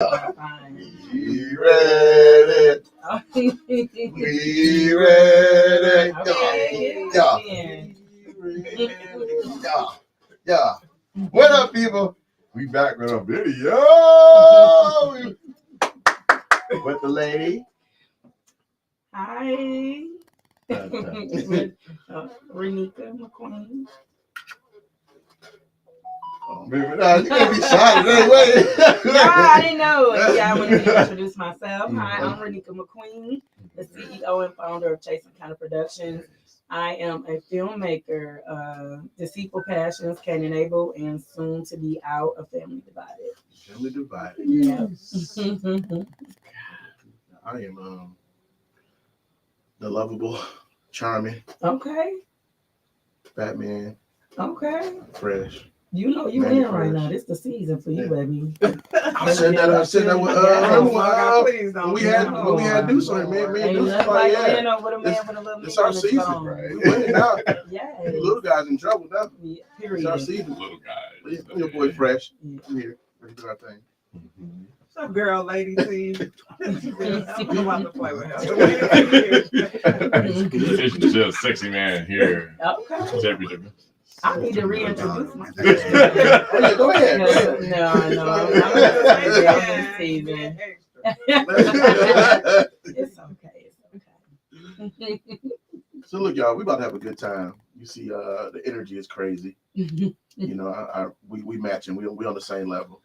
We ready. We ready. Yeah. Yeah. What up, people? We back with a video with the lady. Hi. With Renika MCQueen. Oh, baby, nah, you can't be shy today. No, I didn't know. Yeah, I wanted to introduce myself. Hi, I'm Renika MCQueen, the CEO and founder of Chasing Kind of Productions. I am a filmmaker, Deceitful Passions, Cain and Abel, and soon to be out of Family Divided. Family Divided. Yes. I am the lovable, charming. Okay. Batman. Okay. Fresh. You know you in right now. This the season for you, baby. I said that when we had Deuce on it, man. Me and Deuce was like, it's our season, right? Winning now. Yeah. Little guys in trouble now. Yeah, It's our season. Little guys. Your boy Fresh. I'm here. Ready to do our thing. What's up, girl, lady team? I'm about to play with her. It's just sexy man here. Okay. Jeffrey. I need to reintroduce myself. Go ahead. No. I'm this season. It's okay. So look, y'all, we about to have a good time. You see, the energy is crazy. You know, we matching. We on the same level.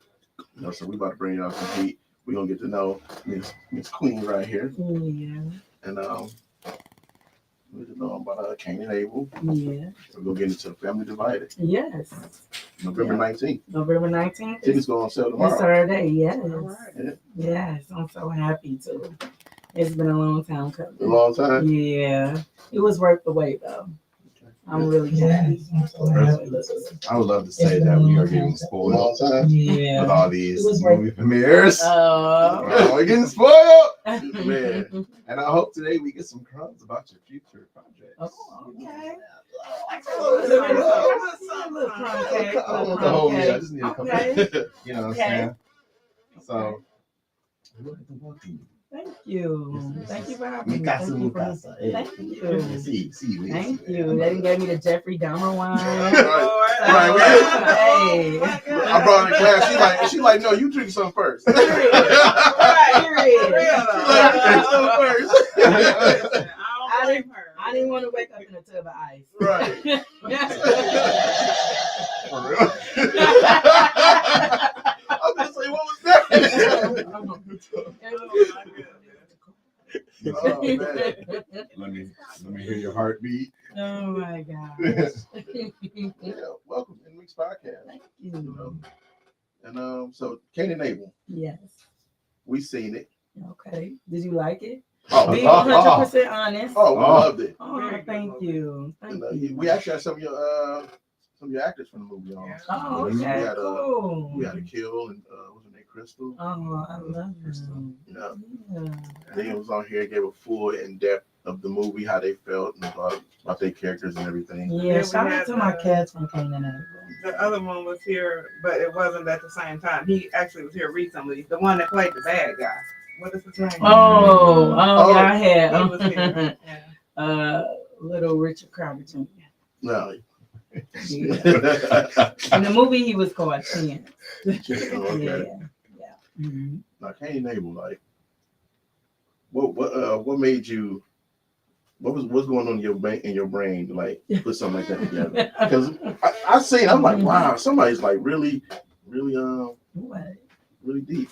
You know, so we about to bring y'all some heat. We gonna get to know Miss Queen right here. Yeah. And we to know about Cain and Abel. Yeah. We're gonna get into Family Divided. Yes. November 19th. November 19th. Tickets go on sale tomorrow. It's Saturday. Yes. Yeah. Yes. I'm so happy too. It's been a long time coming. A long time. Yeah. It was worth the wait though. I'm really happy. I'm so happy. I would love to say that we are getting spoiled Long time. Yeah. with all these movie premieres. We're getting spoiled, man. And I hope today we get some crumbs about your future projects. Oh, okay. I want the whole meal. I just need a couple. You know what I'm saying? So, we would like to welcome you. Thank you. Thank you for having me. Thank you. Thank you. See. Thank you. They gave me the Jeffrey Dahmer wine. Right. I brought her in class. She like, no, you drink some first. Period. I didn't want to wake up in a tub of ice. Right. For real? I'm just like, what was that? Oh man. Let me hear your heartbeat. Oh my gosh. Yeah, welcome to Week's podcast. Thank you. And so Cain and Abel. Yes. We seen it. Okay. Did you like it? Oh, Being 100% honest. Oh, we loved it. Oh, thank you. Thank you. We actually had some of your actors from the movie on. Oh, we okay, had cool. We had a kill and was her name Crystal? Oh, I love Crystal. Yeah. Yeah. They was on here, gave a full in-depth of the movie, how they felt and about their characters and everything. Yeah, shout out to my cats from Cain and Abel. The other one was here, but it wasn't at the same time. He actually was here recently. The one that played the bad guy. What is his name? Oh, yeah, I had. He was here. Yeah. Little Richard Crowder Jr. No. Yeah. In the movie, he was called Chance. Okay. Yeah. Mm-hmm. Now, Cain and Abel, like, what made you? What's going on in your brain to like put something like that together? Because I seen, I'm like, wow, somebody's like really deep.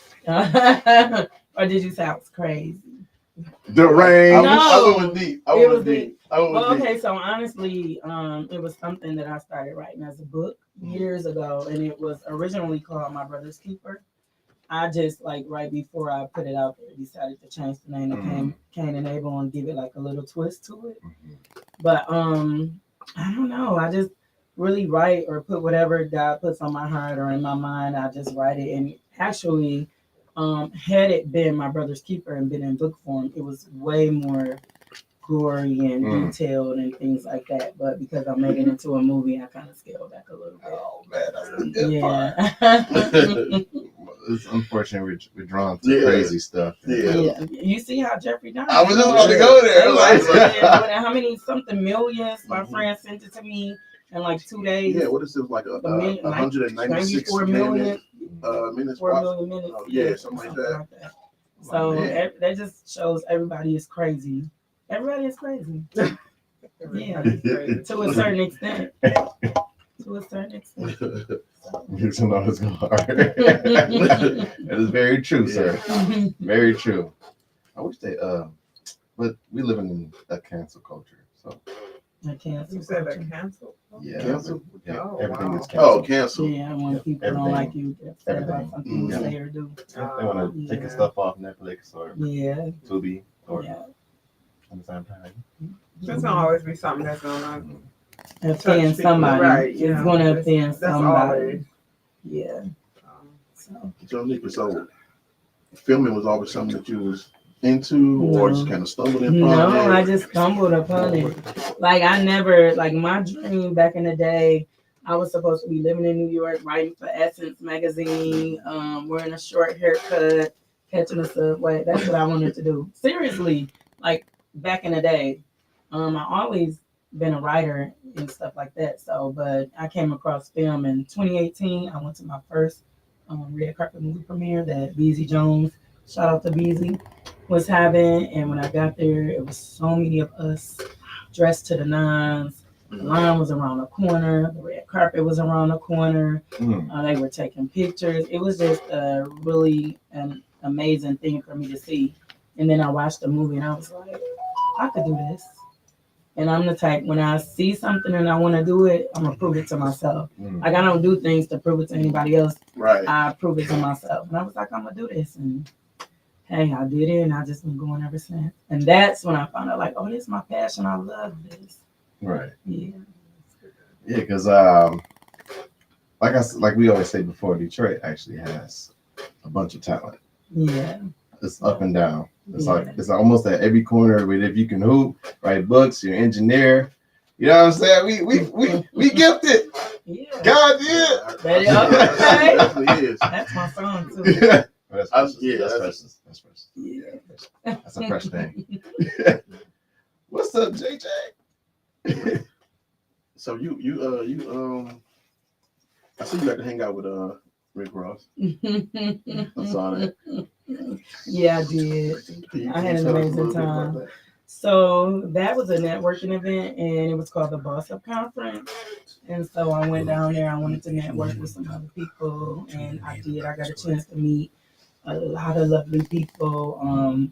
Or did you say I was crazy? The rain. No, I went deep. I went deep. Okay, so honestly, it was something that I started writing as a book years ago, and it was originally called My Brother's Keeper. I just like right before I put it out there, decided to change the name to Cain and Abel and give it like a little twist to it. But I don't know. I just really write or put whatever God puts on my heart or in my mind. I just write it. And actually, had it been My Brother's Keeper and been in book form, it was way more gory and detailed and things like that. But because I made it into a movie, I kind of scaled back a little bit. Oh man, that's the good part. it's unfortunate we're drawn to Yeah. crazy stuff. Yeah. You see how Jeffrey Dahmer. I was just about to go there. How many something millions? My friend sent it to me in like 2 days. Yeah, what is it like 196 million. minutes? 4 million minutes. Oh, yeah, something like that. So Man. that just shows everybody is crazy. Everybody is crazy. Yeah, to a certain extent. To a certain extent. You to know it's hard. It is very true, sir. Very true. I wish they but we live in a cancel culture, so I cancel. You said culture. that cancel? yeah, Cancel? yeah, Oh, everything wow. is canceled. Cancel. Yeah, when people don't Everything. like you, get upset about Everything. something you Yeah. say or do. They want to take Yeah. your stuff off Netflix or Yeah, Tubi or yeah. Amazon Prime. There's gonna always be something that's gonna Offend people, somebody. right, It's yeah. gonna That's- offend that's somebody. always. Yeah. So So, Nika, so filming was always something that you was into, or No. just kind of stumbled upon no, it? I just stumbled upon it. Like I never, like my dream back in the day, I was supposed to be living in New York, writing for Essence magazine, wearing a short haircut, catching a subway. That's what I wanted to do. Seriously, like back in the day, I always been a writer and stuff like that. So, but I came across film in 2018. I went to my first red carpet movie premiere that Beezy Jones, shout out to Beezy, was having. And when I got there, it was so many of us dressed to the nines. The line was around the corner. The red carpet was around the corner. They were taking pictures. It was just really an amazing thing for me to see. And then I watched the movie and I was like, I could do this. And I'm the type, when I see something and I want to do it, I'm going to prove it to myself. Like, I don't do things to prove it to anybody else. Right. I prove it to myself. And I was like, I'm going to do this. And hey, I did it. And I just been going ever since. And that's when I found out, like, oh, this is my passion. I love this. Right. Yeah. Yeah, because like we always say before, Detroit actually has a bunch of talent. Yeah. It's up and down. It's Yeah. like it's almost at every corner. With if you can hoop, write books, you're an engineer. You know what I'm saying? We gifted. Yeah. God did. That is, It okay. definitely is. That's my song, too. That's precious. Yeah, That's that's- precious. That's precious. Yeah. That's a fresh thing. What's up, JJ? So you I see you like to hang out with Rick Ross. I saw that. Yeah, I did. I had an amazing time. So that was a networking event, and it was called the Boss Up Conference. And so I went down there. I wanted to network with some other people, and I did. I got a chance to meet a lot of lovely people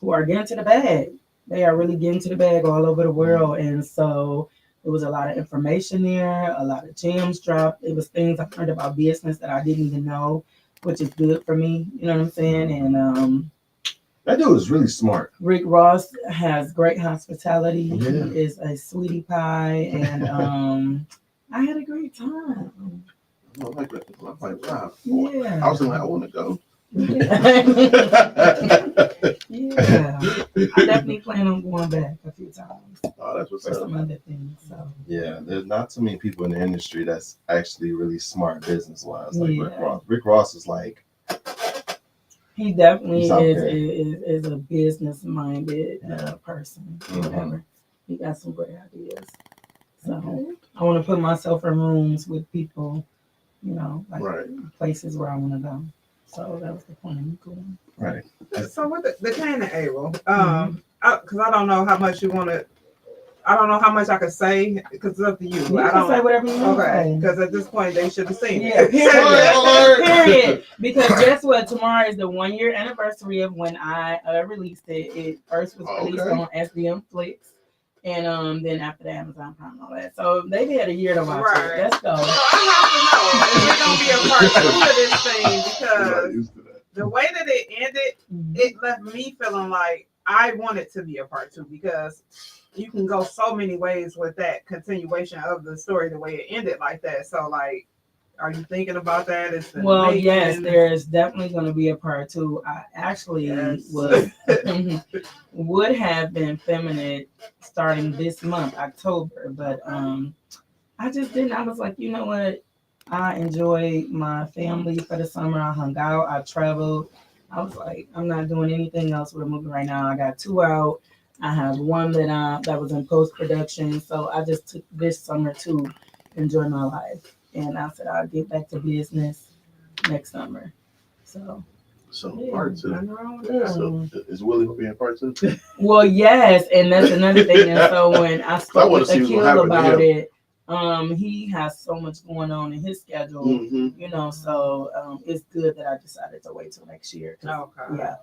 who are getting to the bag. They are really getting to the bag all over the world, and so there was a lot of information there, a lot of gems dropped. It was things I learned about business that I didn't even know, which is good for me. You know what I'm saying? And That dude is really smart. Rick Ross has great hospitality. Yeah. He is a sweetie pie, and I had a great time. I like that. I'm like, wow. Yeah. I was like, I want to go. Yeah. Yeah. I definitely plan on going back a few times Oh, that's what's for up. some other things. So Yeah, there's not too many people in the industry that's actually really smart business wise. Like Rick Yeah. Ross. Rick Ross is like, he definitely He's out is, there. is a business minded person. Mhm. Whatever. He got some great ideas. So I want to put myself in rooms with people, you know, like Right. places where I want to go. So that was the point of me going. right. So with the Cain and Abel, because I don't know how much you want to. I don't know how much I could say because it's up to you. You I can say don't. whatever you want to Okay, say. because at this point they should have seen Yeah, it. period. Because guess what? Tomorrow is the 1 year anniversary of when I released it. It first was released Okay. on SBM Flix, and then after that Amazon Prime and all that. So they've had a year to watch Right. it. Let's go. So I have to know, is it gonna be a part 2 of this thing? I'm not Because used to that. the way that it ended, it left me feeling like I want it to be a part 2 because you can go so many ways with that continuation of the story the way it ended like that. So like, are you thinking about that? It's the Well, making- yes, there is definitely going to be a part 2. I actually Yes. would have been feminine starting this month, October, but I just didn't. I was like, you know what? I enjoyed my family for the summer. I hung out. I traveled. I was like, I'm not doing anything else with a movie right now. I got 2 out. I have one that was in post production. So I just took this summer to enjoy my life. And I said I'll get back to business next summer. So So part 2. Nothing wrong with that. So is Willie gonna be in part 2? well, yes, and that's another thing. And so when I spoke wanna with see what's gonna Akil happen to about him. it, he has so much going on in his schedule. Mm-hmm. You know, so it's good that I decided to wait till next year. 'Cause, Okay.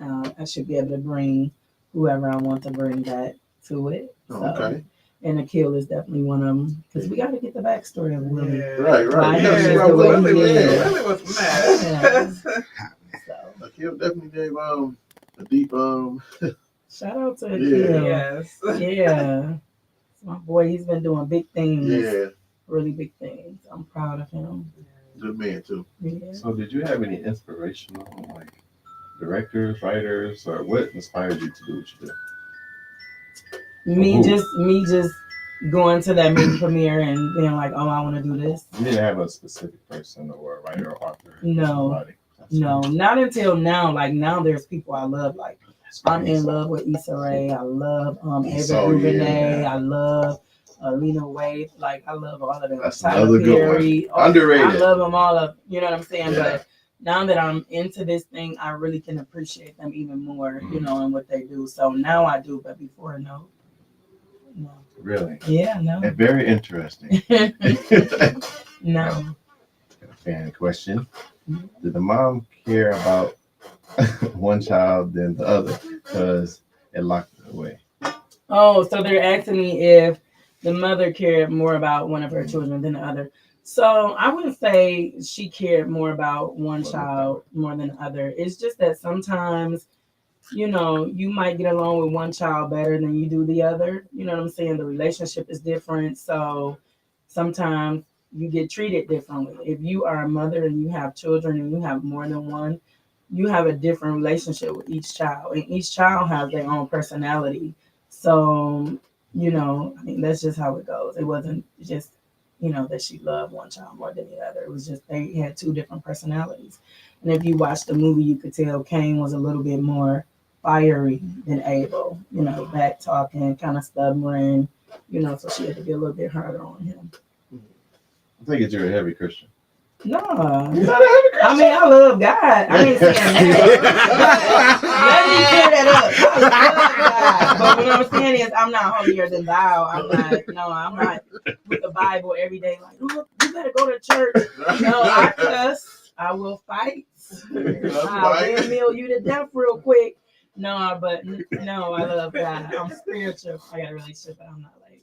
yeah, I should be able to bring whoever I want to bring back to it. So, Okay. and Akil is definitely one of them because we got to get the backstory of Willie. Yeah. Right. Why Yeah, he see is why the way Willie- he is. Really was mad. So, Kim definitely gave a deep shout out to Yeah. Akil. Yes. Yeah, my boy, he's been doing big things. yeah, Really big things. I'm proud of him. good man too. Yeah. So, did you have any inspirational like directors, writers, or what inspired you to do what you do? Me Who? just going to that movie premiere and being like, oh, I want to do this. You didn't have a specific person or a writer or author. No. Somebody. That's No, crazy. not until now. Like now, there's people I love. Like That's I'm in crazy. love with Issa Rae. I love Issa, Abel DuVernay. yeah. I love Lena Waithe. Like I love all of them. That's Tyler another good one. Perry. Underrated. I love them all. Of you know what I'm saying. Yeah. But now that I'm into this thing, I really can appreciate them even more. You know, and what they do. So now I do, but before no. Really? Yeah, no. And very interesting. No. Fan question. Did the mom care about one child than the other? Because it locked it away. Oh, so they're asking me if the mother cared more about one of her children than the other. So I wouldn't say she cared more about one child more than the other. It's just that sometimes, you know, you might get along with one child better than you do the other. You know what I'm saying? The relationship is different. So sometimes you get treated differently. If you are a mother and you have children and you have more than one, you have a different relationship with each child. And each child has their own personality. So, you know, I mean, that's just how it goes. It wasn't just, you know, that she loved one child more than the other. It was just they had two different personalities. And if you watch the movie, you could tell Cain was a little bit more fiery than Abel, you know, back talking, kind of stubborn, you know, so she had to be a little bit harder on him. I think you're a heavy Christian. No, You're not a heavy Christian. I mean, I love God. I ain't saying that. Let me clear that up. I love God. But what I'm saying is, I'm not holier than thou. I'm not with the Bible every day. Like, oh, you better go to church. No, I cuss. I will fight. I'll windmill you to death real quick. No, but no, I love God. I'm spiritual. I got a relationship, but I'm not like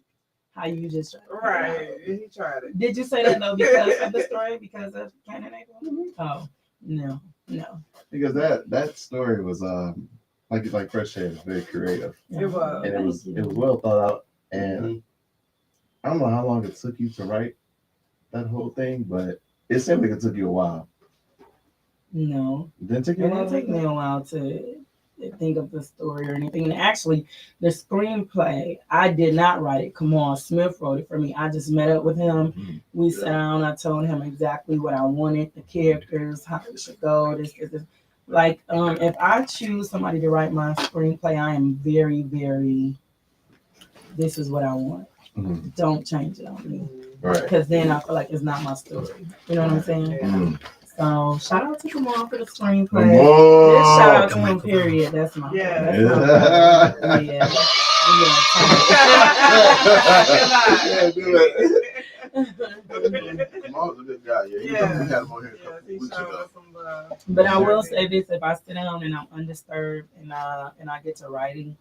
how you just tried. Right. He tried it. Did you say that though because of the story? Because of Cain and Abel? Oh, no. Because that story was like Fresh said, it was very creative. It was. And it was well thought out. And I don't know how long it took you to write that whole thing, but it seemed like it took you a while. No. It didn't take you It a while? didn't take me a while to think of the story or anything. And actually, the screenplay, I did not write it. Kamal Smith wrote it for me. I just met up with him. Mhm. We sat down. I told him exactly what I wanted, the characters, how it should go. This. Like, if I choose somebody to write my screenplay, I am very, very, this is what I want. Mhm. Don't change it on me. Right. Because then I feel like it's not my story. You know what I'm saying? Mhm. So shout out to Kamal for the screenplay. Come on. Just shout out to him, period. That's my Yeah. that's my yeah. Yeah, do it. Kamal's a good guy. Yeah, Yeah. we had him on here a Yes, couple he weeks showed ago. us some love. But I will say this: if I sit down and I'm undisturbed and I get to writing,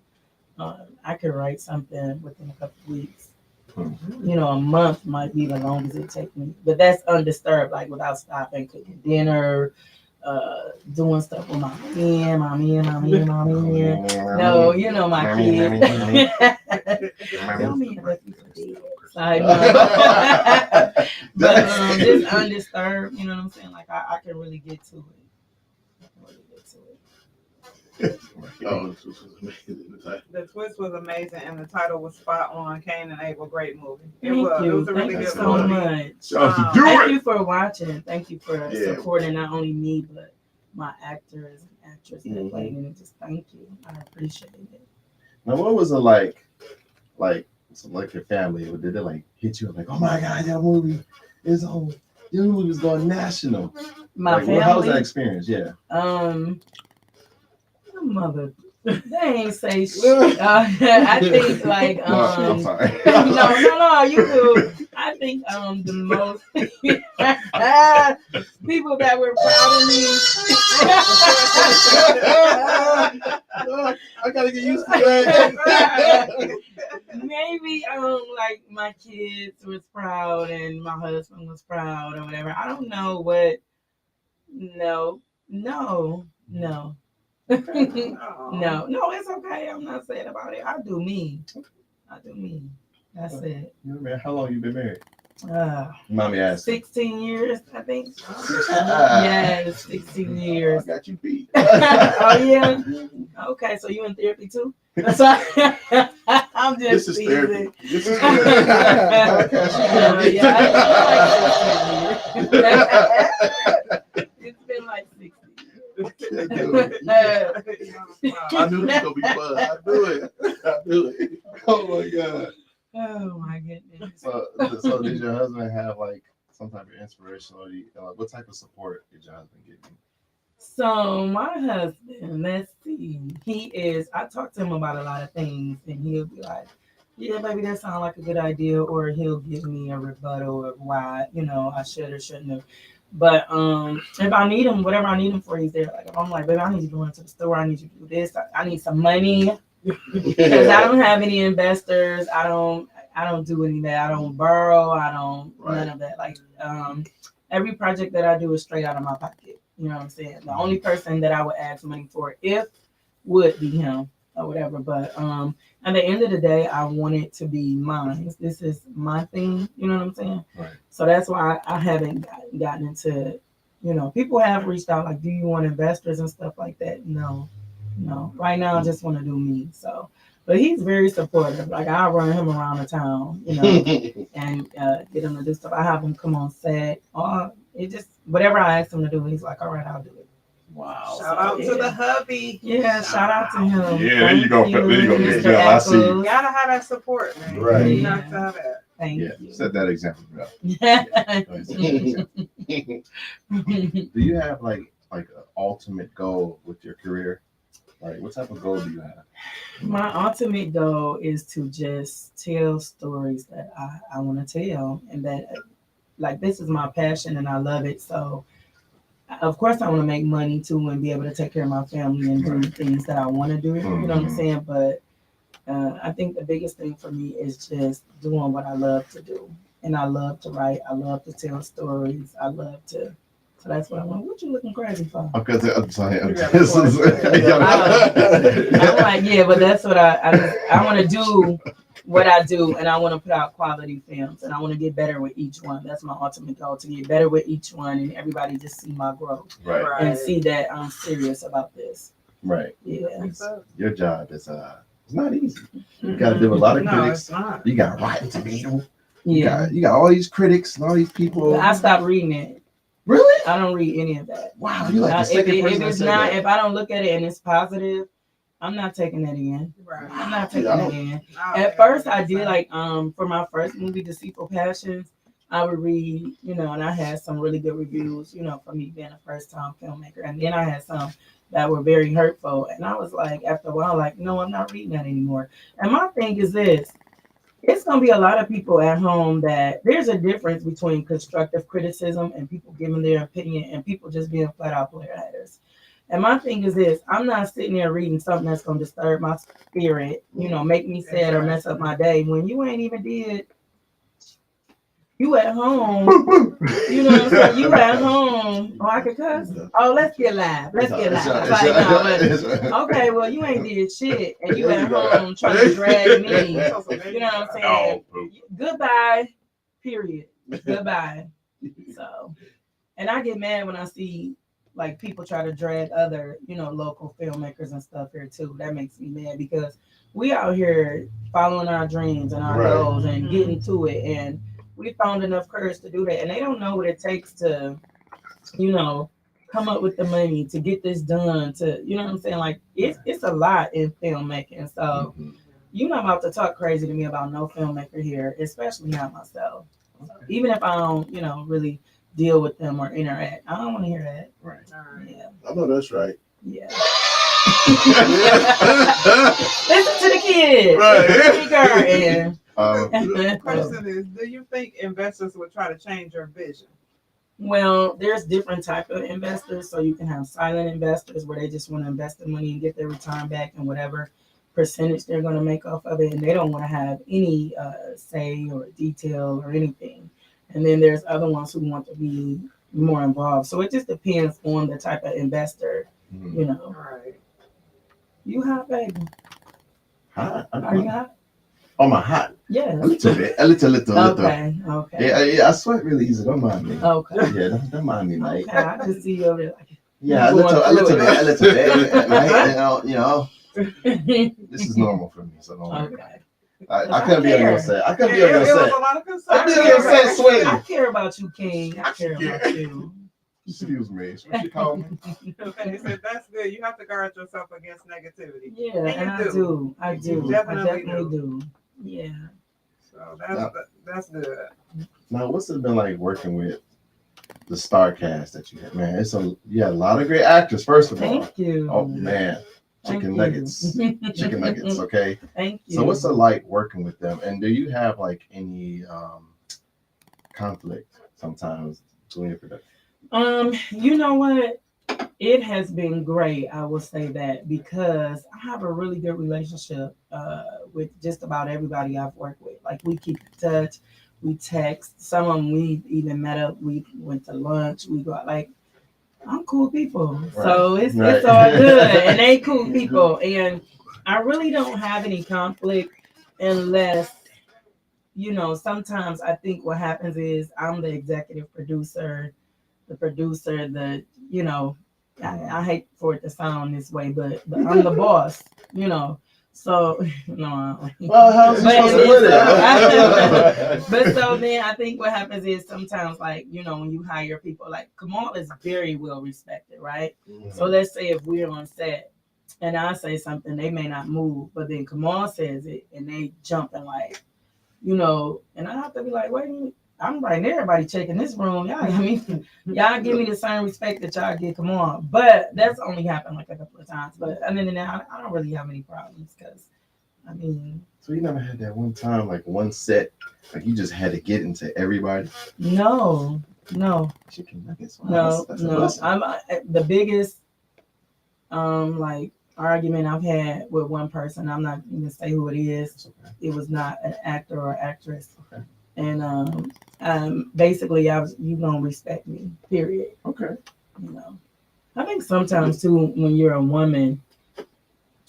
I could write something within a couple of weeks. You know, a month might be the longest it take me, but that's undisturbed, like without stopping, cooking dinner, doing stuff with my man. No, you know my kids. Tell me if you forget. I know. But just undisturbed, you know what I'm saying? Like I can really get to it. Oh, this was amazing. The twist was amazing, and the title was spot on. Cain and Abel, great movie. It Thank was. you. It was a really Thank good you so movie. much. Do Thank it. you for watching. Thank you for Yeah. supporting not only me but my actors and actresses that Mhm. played in it. Just thank you. I appreciate it. Now, what was it like your family? Did they like hit you up like, oh my God, that movie is on, your movie was going national? My Like, family. how was that experience? Yeah. My mother. They ain't say shit. I think like No, I'm sorry. no, you do. I think the most people that were proud of me. I gotta get used to that. Maybe like my kids was proud and my husband was proud or whatever. I don't know what. No. No, it's okay. I'm not saying about it. I do me. That's it. How long you been married? Mommy asked. 16 years, I think. Ah. Yes, 16 years. I got you beat. Oh yeah. Okay, so you in therapy too? That's why I'm just This is teasing. therapy. This is It's been like 60. I knew this was gonna be fun. I knew it. Oh my God. Oh my goodness. So did your husband have like some type of inspiration, or what type of support did your husband give you? So my husband, let's see, I talk to him about a lot of things and he'll be like, yeah, baby, that sounds like a good idea. Or he'll give me a rebuttal of why, I should or shouldn't have. But if I need him, whatever I need him for, he's there. Like if I'm like, baby, I need you to run to the store. I need you to do this. I need some money because I don't have any investors. I don't do any of that. I don't borrow. I don't none of that. Like every project that I do is straight out of my pocket. You know what I'm saying? The only person that I would ask money for would be him or whatever. But at the end of the day, I want it to be mine. This is my thing. You know what I'm saying? Right. So that's why I haven't gotten into, people have reached out like, do you want investors and stuff like that? No. Right now, I just want to do me. So, but he's very supportive. Like I run him around the town, and get him to do stuff. I have him come on set. It just whatever I ask him to do, he's like, all right, I'll do it. Wow. Shout out to the hubby. Yeah, shout out to him. Yeah, there you go. There you go. Mr. Yeah, I see. Echoes. Gotta have that support, man. Right. You have to have that. Thank Yeah, you. set that example, bro. Yeah. Do you have like an ultimate goal with your career? Like, what type of goal do you have? My ultimate goal is to just tell stories that I want to tell, and that like this is my passion and I love it. So of course I want to make money too and be able to take care of my family and do things that I want to do. You know what I'm saying? But I think the biggest thing for me is just doing what I love to do. And I love to write. I love to tell stories. I love to. So that's what I want. What you looking crazy for? Because I'm sorry. I'm like, yeah, but that's what I want to do what I do, and I want to put out quality films, and I want to get better with each one. That's my ultimate goal, to get better with each one, and everybody just see my growth and see that I'm serious about this. Right. Yeah. Your job is it's not easy. You got to deal with a lot of critics. It's not. You got writing to do. Yeah. You got all these critics and all these people. I stopped reading it. Really? I don't read any of that. Wow, you like the second person that said that. If I don't look at it and it's positive, I'm not taking that in. Right. I'm not taking that in. Oh, At first, I did for my first movie, Deceitful Passions, I would read, and I had some really good reviews, for me being a first-time filmmaker. And then I had some that were very hurtful. And I was like, after a while, no, I'm not reading that anymore. And my thing is this. It's going to be a lot of people at home that there's a difference between constructive criticism and people giving their opinion and people just being flat out player haters. And my thing is this, I'm not sitting there reading something that's going to disturb my spirit, make me sad or mess up my day when you ain't even did. You at home, you know what I'm saying? You at home. Oh, I could cuss? Oh, let's get live. Okay, well, you ain't did shit, and you at home trying to drag me. You know what I'm saying? Goodbye, period. Goodbye. So, and I get mad when I see like people try to drag other, local filmmakers and stuff here too. That makes me mad because we out here following our dreams and our Right. goals and getting to it, and we found enough courage to do that. And they don't know what it takes to, come up with the money to get this done. To what I'm saying? Like it's a lot in filmmaking. So you're not about to talk crazy to me about no filmmaker here, especially not myself. Even if I don't, really deal with them or interact, I don't want to hear that. Right. Yeah. I know that's right. Yeah. Listen to the kids. Right. The question is, do you think investors would try to change your vision? Well, there's different type of investors. So you can have silent investors where they just want to invest the money and get their return back and whatever percentage they're going to make off of it, and they don't want to have any say or detail or anything. And then there's other ones who want to be more involved. So it just depends on the type of investor. Right. You hot, baby? Hot? Are you hot? Oh, my hot. Yeah. A little bit. A little. Okay. Yeah, I sweat really easy. Don't mind me. Okay. Yeah, don't mind me, mate. Okay. I just see you over there like. Yeah, a little bit, right? This is normal for me, so don't worry. Okay. I couldn't be on your set. I couldn't be on It your was set. a lot of concern. I didn't get set I sweating. care about you, King. I care about you. Excuse me. What you call me? Okay, so that's good. You have to guard yourself against negativity. Yeah, And and I you do. I Definitely definitely do. Yeah. So that's good. Now, what's it been like working with the star cast that you had? Man, you had a lot of great actors, first of all. Thank you. Oh, man. Chicken nuggets. Chicken nuggets, okay? Thank you. So what's it like working with them? And do you have like any conflict sometimes doing your production? You know what? It has been great. I will say that because I have a really good relationship with just about everybody I've worked with. Like we keep in touch, we text. Some of them we even met up. We went to lunch. We go out. Like I'm cool people, right. So it's all good, and they cool people, and I really don't have any conflict unless. Sometimes I think what happens is I'm the executive producer, I hate for it to sound this way, but I'm the boss, So no. Well, how's you supposed to put it? But so then I think what happens is sometimes like, when you hire people, like Kamal is very well respected, right? Mm-hmm. So let's say if we're on set and I say something, they may not move, but then Kamal says it and they jump and like, and I have to be like, wait a minute. I'm right there, everybody checking this room. Y'all give me the same respect that y'all give. Come on, but that's only happened like a couple of times. But other than that, I don't really have any problems because, So you never had that one time, like one set, like you just had to get into everybody? No. Chicken nuggets. Wow, no. I'm the biggest, like argument I've had with one person. I'm not even gonna say who it is. Okay. It was not an actor or actress. Okay. And basically, you gonna respect me, period. Okay. I think sometimes too, when you're a woman,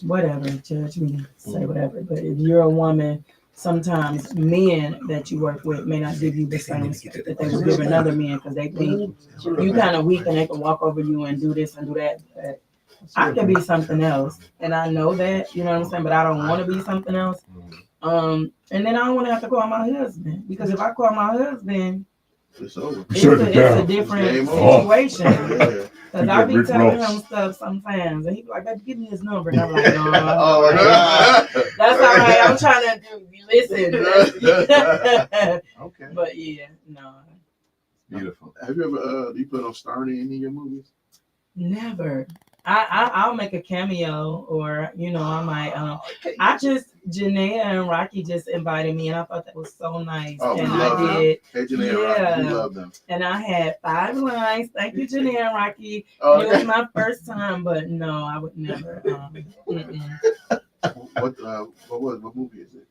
whatever, judge me, say whatever. But if you're a woman, sometimes men that you work with may not give you the same respect that they would give another man because they think you kind of weak and they can walk over you and do this and do that. But I could be something else, and I know that, you know what I'm saying. But I don't want to be something else. And then I don't want to have to call my husband because if I call my husband, it's over. It's a different situation. Because I be telling him stuff sometimes, and he be like, "Baby, give me his number." And I'm like, "No, oh my God. That's all right. I'm trying to listen." Okay. But yeah, no. Beautiful. Have you ever you put on starring in any of your movies? Never. I'll make a cameo, or I might. Janaea and Rocky just invited me, and I thought that was so nice. Oh, and I did. Hey, Janaea and Rocky, we love them. And I had 5 lines. Thank you, Janaea and Rocky. It was my first time, but no, I would never. What movie is it?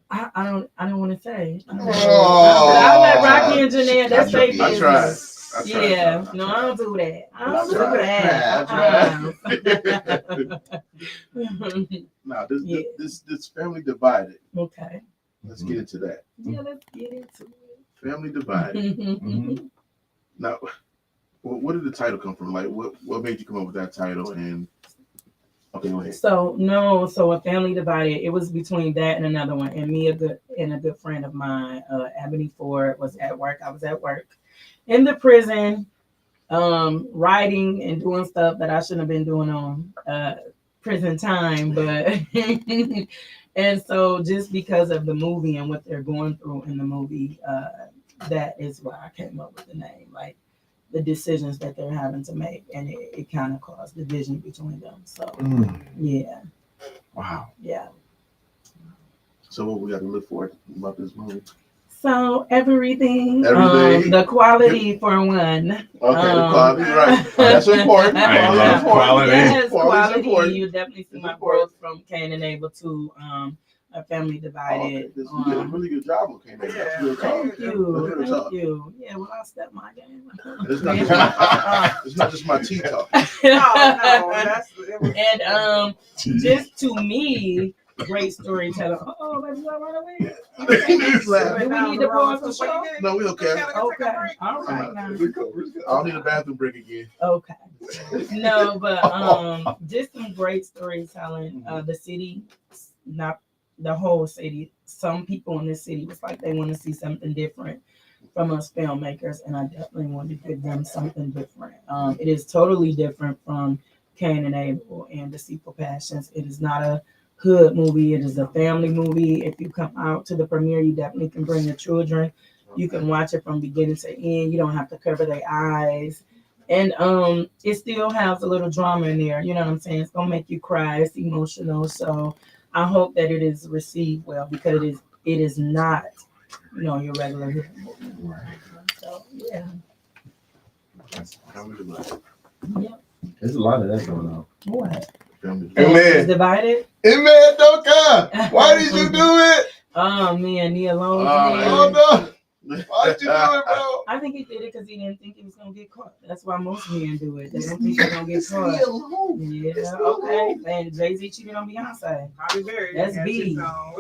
I don't want to say. I'll let Rocky and Janaea. That's their business. I tried. No, I don't do that. Now, this family divided. Okay. Let's get into that. Yeah, let's get into it. Family divided. Now, Where did the title come from? Like, what made you come up with that title? And okay, go ahead. So A Family Divided. It was between that and another one, and me a good friend of mine, Ebony Ford, was at work. I was at work in the prison, writing and doing stuff that I shouldn't have been doing on prison time, but and so just because of the movie and what they're going through in the movie, that is why I came up with the name, like the decisions that they're having to make, and it kind of caused division between them. So yeah. Wow. Yeah. So what we got to look for about this movie? So everything. Everything. The quality for one. Okay, the quality, right? That's important. I love quality. Yes, Quality's quality. important. You definitely see It's my important. growth from Cain and Abel to A Family Oh, Divided. okay. You did a really good job on Cain. That's real talk. Thank you. That's real talk. Thank you. Yeah, well, I'll step my game. It's not just my tea talk. No, And just to me, great storytelling. Oh, let's go right away. Okay. Do we need to pause the show? No, we okay. Okay. All right now. I don't need a bathroom break again. Okay. No, but just some great storytelling. The city, not the whole city. Some people in this city was like they want to see something different from us filmmakers, and I definitely wanted to give them something different. It is totally different from Cain and Abel and Deceitful Passions. It is not a hood movie. It is a family movie. If you come out to the premiere, you definitely can bring your children. You can watch it from beginning to end. You don't have to cover their eyes. And it still has a little drama in there. You know what I'm saying? It's gonna make you cry. It's emotional. So I hope that it is received well, because it is not, your regular hood movie. So yeah. Yep. There's a lot of that going on. What? Family. It's divided. Amen, don't come. Why did you do it? Oh man, Nia Long. Oh no. Why did you do it, bro? I think he did it because he didn't think he was gonna get caught. That's why most men do it. They don't think they're gonna get caught. Yeah, okay. And Jay-Z cheated on Beyonce. That's B.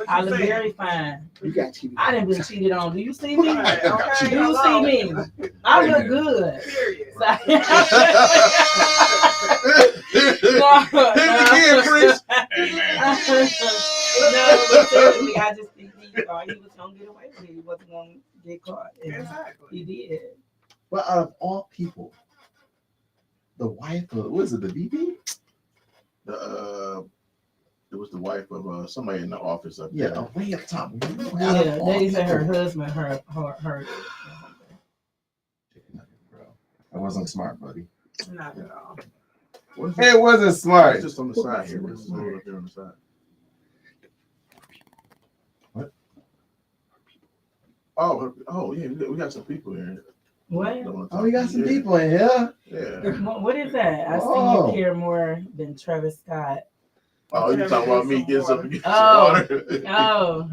I look very fine. You got cheated. I didn't been cheated on. Do you see me? Okay, Do you see me? I look good. Period. No, but seriously, I just think he thought he was gonna get away with it. He wasn't gonna get caught. And Exactly. he did. But out of all people, the wife of, what is it, the VP? It was the wife of somebody in the office up Yeah, there. way up top. Yeah, they said her husband hurt. That wasn't smart, buddy. Not at all. What is It wasn't smart. It's just on the side here. This is over here on the side. What? Oh, yeah. We got some people here. What? Oh, we got some people in here. Yeah. What is that? I see Oh. you care more than Travis Scott. Oh, you talking about me getting some Oh. water? Oh.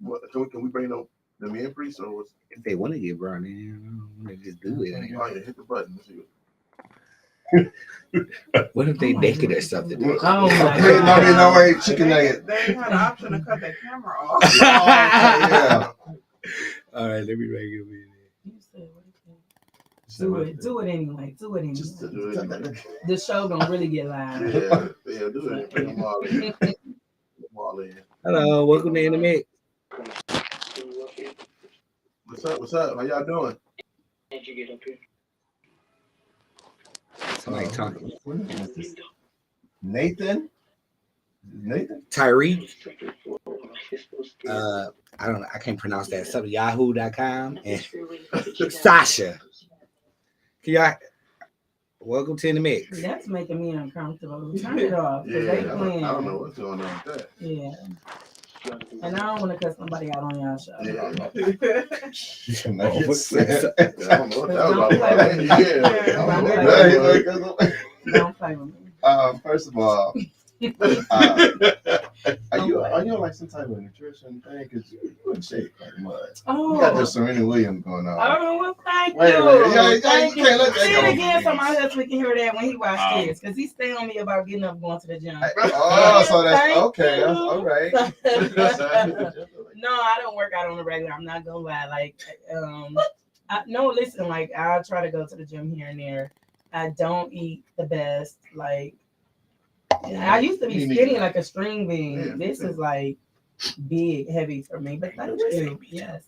What, can we bring them in, priest, or what's? If they want to get brought in, they just do it. Oh yeah, hit the button. Let's see what. What if they naked or something? Oh my Hey, God. no way, chicken nugget. They had an option to cut their camera off. Yeah. All right, let me write you. You said what is that? Do it. Do it anyway. Do it anyway. Just to do it anyway. The show gonna really get live. Yeah, do it. Bring them all in. Bring them all in. Hello, welcome to In the Mix. What's up? How y'all doing? Somebody talking. What is this? Nathan? Nathan? Tyreek. I don't know. I can't pronounce that. Something yahoo.com and Sasha. Can y'all welcome to In the Mix. That's making me uncomfortable. Turn it off. 'Cause Yeah, they I playing. don't know what's going on with that. Yeah. And I don't want to cuss somebody out on y'all show. Yeah. Chicken Oh, nuggets. I don't know what that was about. Yeah. Don't play with me. First of all, are you on like some type of nutrition thing? Because you in shape like mud. You got this Serena Williams going on. Oh, well, thank Wait a you. minute. Yeah, Thank you can't let that Say go. it again so my husband can hear that when he watches kids. Because he stay on me about getting up going to the gym. Oh, so that's Thank okay. you. That's all right. No, I don't work out on the regular. I'm not gonna lie. Like, No, listen, like I try to go to the gym here and there. I don't eat the best. Like I used to be Me skinny neither. like a string bean. Yeah, me This too. is like big, heavy for me. But thank you. Yes.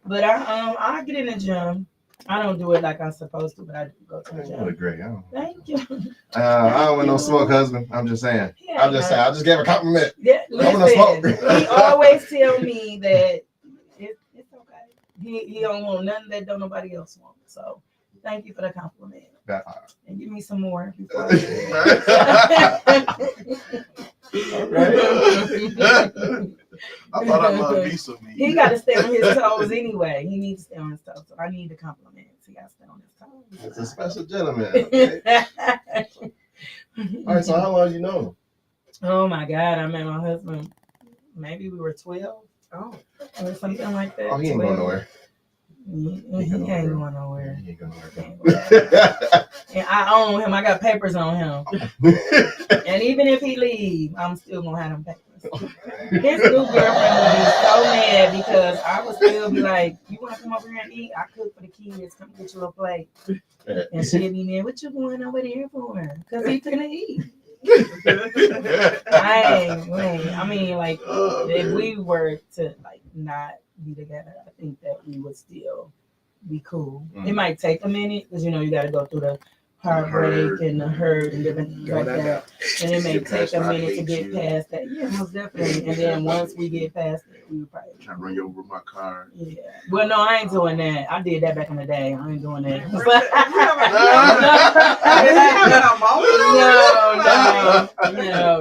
But I get in the gym. I don't do it like I'm supposed to, but I do go to the What a gym. great. I don't, Thank you. I don't want no smoke, husband. I'm just saying. Yeah, I'm just saying. I just gave a compliment. Yeah, I wanna smoke. listen, he always tell me that it's okay. He don't want nothing that don't nobody else want. So thank you for the compliment. And give me some more before I I thought I loved me some meat. He got to stay on his toes anyway. He needs to stay on his toes. So I need the compliments. He got to stay on his toes. It's a special gentleman. Okay? All right. So how long you know him? Oh my God. I met my husband. Maybe we were 12 Oh, or something like that. Oh, he ain't going nowhere. He ain't going nowhere. He ain't going He ain't nowhere. going nowhere. And I own him. I got papers on him. And even if he leave, I'm still gonna have them papers. His new girlfriend would be so mad because I would still be like, "You want to come over here and eat? I cook for the kids. Come get you a plate." And she'd be mad, "What you going over there for?" Because he finna eat. I mean, like, Oh, if man. we were to like not be together, I think that we would still be cool. It might take a minute because you got to go through the heartbreak and the hurt and different things like that. And it may Get past take a I minute to hate get you. past that. Yeah, most definitely. And then once we get past it, we would probably. Trying to run you over with my car. Yeah. Well, no, I ain't doing that. I did that back in the day. I ain't doing that.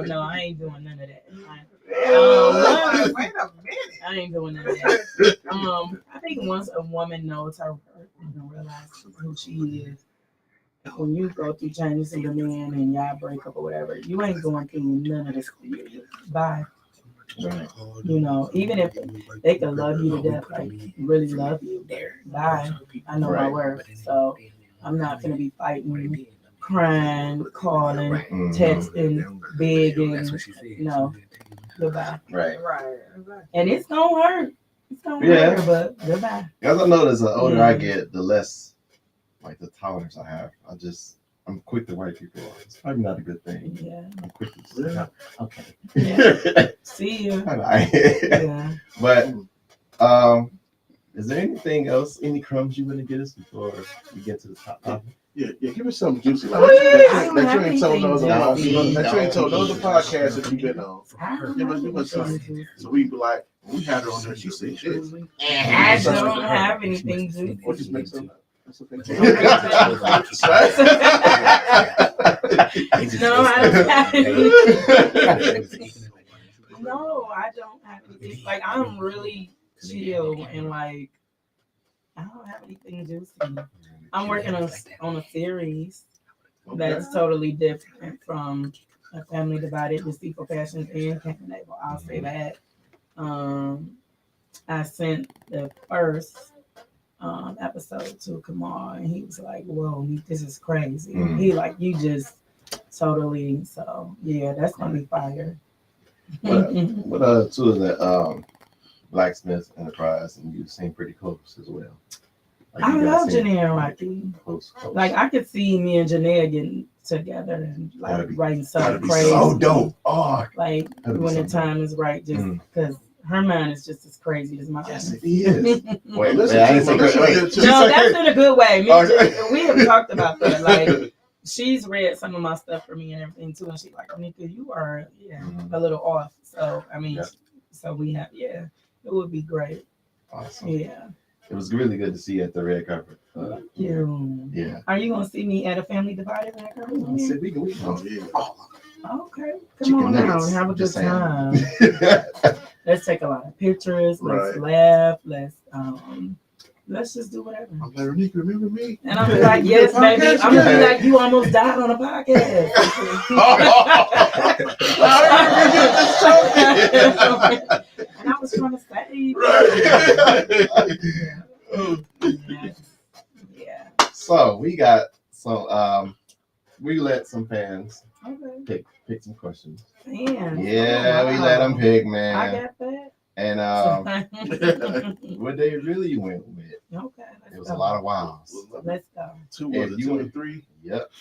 No, I ain't doing none of that. Wait a minute. I ain't doing none of that. I think once a woman knows her worth and realize who she is, when you go through changes in the man and y'all break up or whatever, you ain't going through none of this. Bye. Even if they can love you to death, like really love you, bye. I know my worth, so I'm not gonna be fighting, crying, calling, texting, begging. No, goodbye. Right. And it's gonna hurt. It's gonna hurt, but goodbye. As I notice, the older I get, the less like the tolerance I have. I'm quick to write people off. It's probably not a good thing. Yeah. I'm quick to say, okay. Yeah. See you. Bye-bye. Yeah. But is there anything else, any crumbs you want to get us before we get to the top topic? Yeah, give us something juicy. Like, I that don't you have ain't told those anything that you ain't told those podcasts that you've been on. I don't Give have us something. anything. So we be like, we had her on there. She said shit. I don't have anything to Or just make some. No, I don't have anything. No, I don't have anything. Like, I'm really chill and like, I don't have anything juicy. I'm working on a series that's totally different from A Family Divided, Deceitful Passions, and Cain and Abel. I'll say that. I sent the first episode to Kamal, and he was like, "Whoa, this is crazy." He like, "You just totally." So yeah, that's gonna be fire. What two of the Blacksmith Enterprise, and you seem pretty close as well. Like, I you guys love seem Janae and Rocky. Close. Like, I could see me and Janae getting together and like writing something crazy. So dope. Oh, like when the time is right, just because her mind is just as crazy as mine. yes, it is. Wait, Listen, I ain't say listen, wait. listen. No, that's in a good way. We have talked about that. Like, Right. she's read some of my stuff for me and everything too, and she's like, "Renika, you are a little off." So I mean, so we have it would be great. Awesome. Yeah. It was really good to see you at the red carpet. Thank you. Yeah. Are you gonna see me at A Family Divided? We can. Oh, yeah. Okay, come Chicken on nuggets. out, have a good Just saying. time. Let's take a lot of pictures. Let's Right. laugh. Let's just do whatever. I'm like, Renika, remember me? And I'm like, yes, baby. I'm gonna be like, you almost died on a podcast. And I was trying to save. Yeah. So we let some fans Okay. pick some questions. Man. Yeah, we let them pick, man. I got that. And okay, what they really went with, let's it was go. a lot of wows. Let's go. Two If was it you 2 would- and 3? Yep.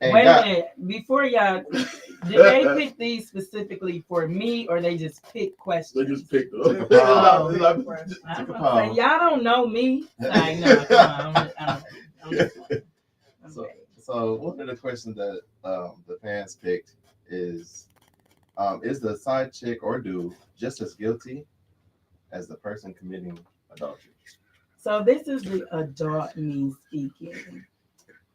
And Wait God- a minute. Before y'all, did they pick these specifically for me, or they just pick questions? They just picked Took a up. poll. It's like- I took was a gonna say, poll. y'all don't know me. Like, no, come on. I'm just playing. So, Okay. so one of the questions that the fans picked is the side chick or dude just as guilty as the person committing adultery? So this is the adult me speaking.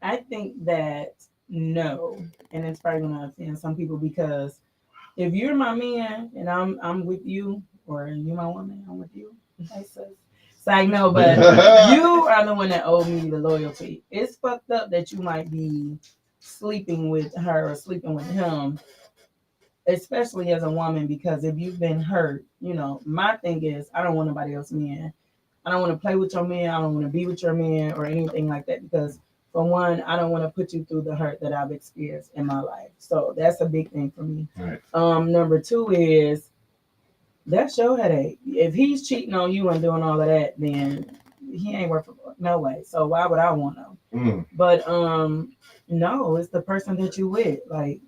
I think that no, and it's probably gonna offend some people because if you're my man and I'm with you, or you my woman, I'm with you. Hey, sis. It's like no, but you are the one that owe me the loyalty. It's fucked up that you might be sleeping with her or sleeping with him, especially as a woman, because if you've been hurt, my thing is I don't want nobody else man. I don't want to play with your man. I don't want to be with your man or anything like that because for one, I don't want to put you through the hurt that I've experienced in my life. So that's a big thing for me. Right. Number two is that's your headache. If he's cheating on you and doing all of that, then he ain't worth it. No way. So why would I want to? But no, it's the person that you with. Like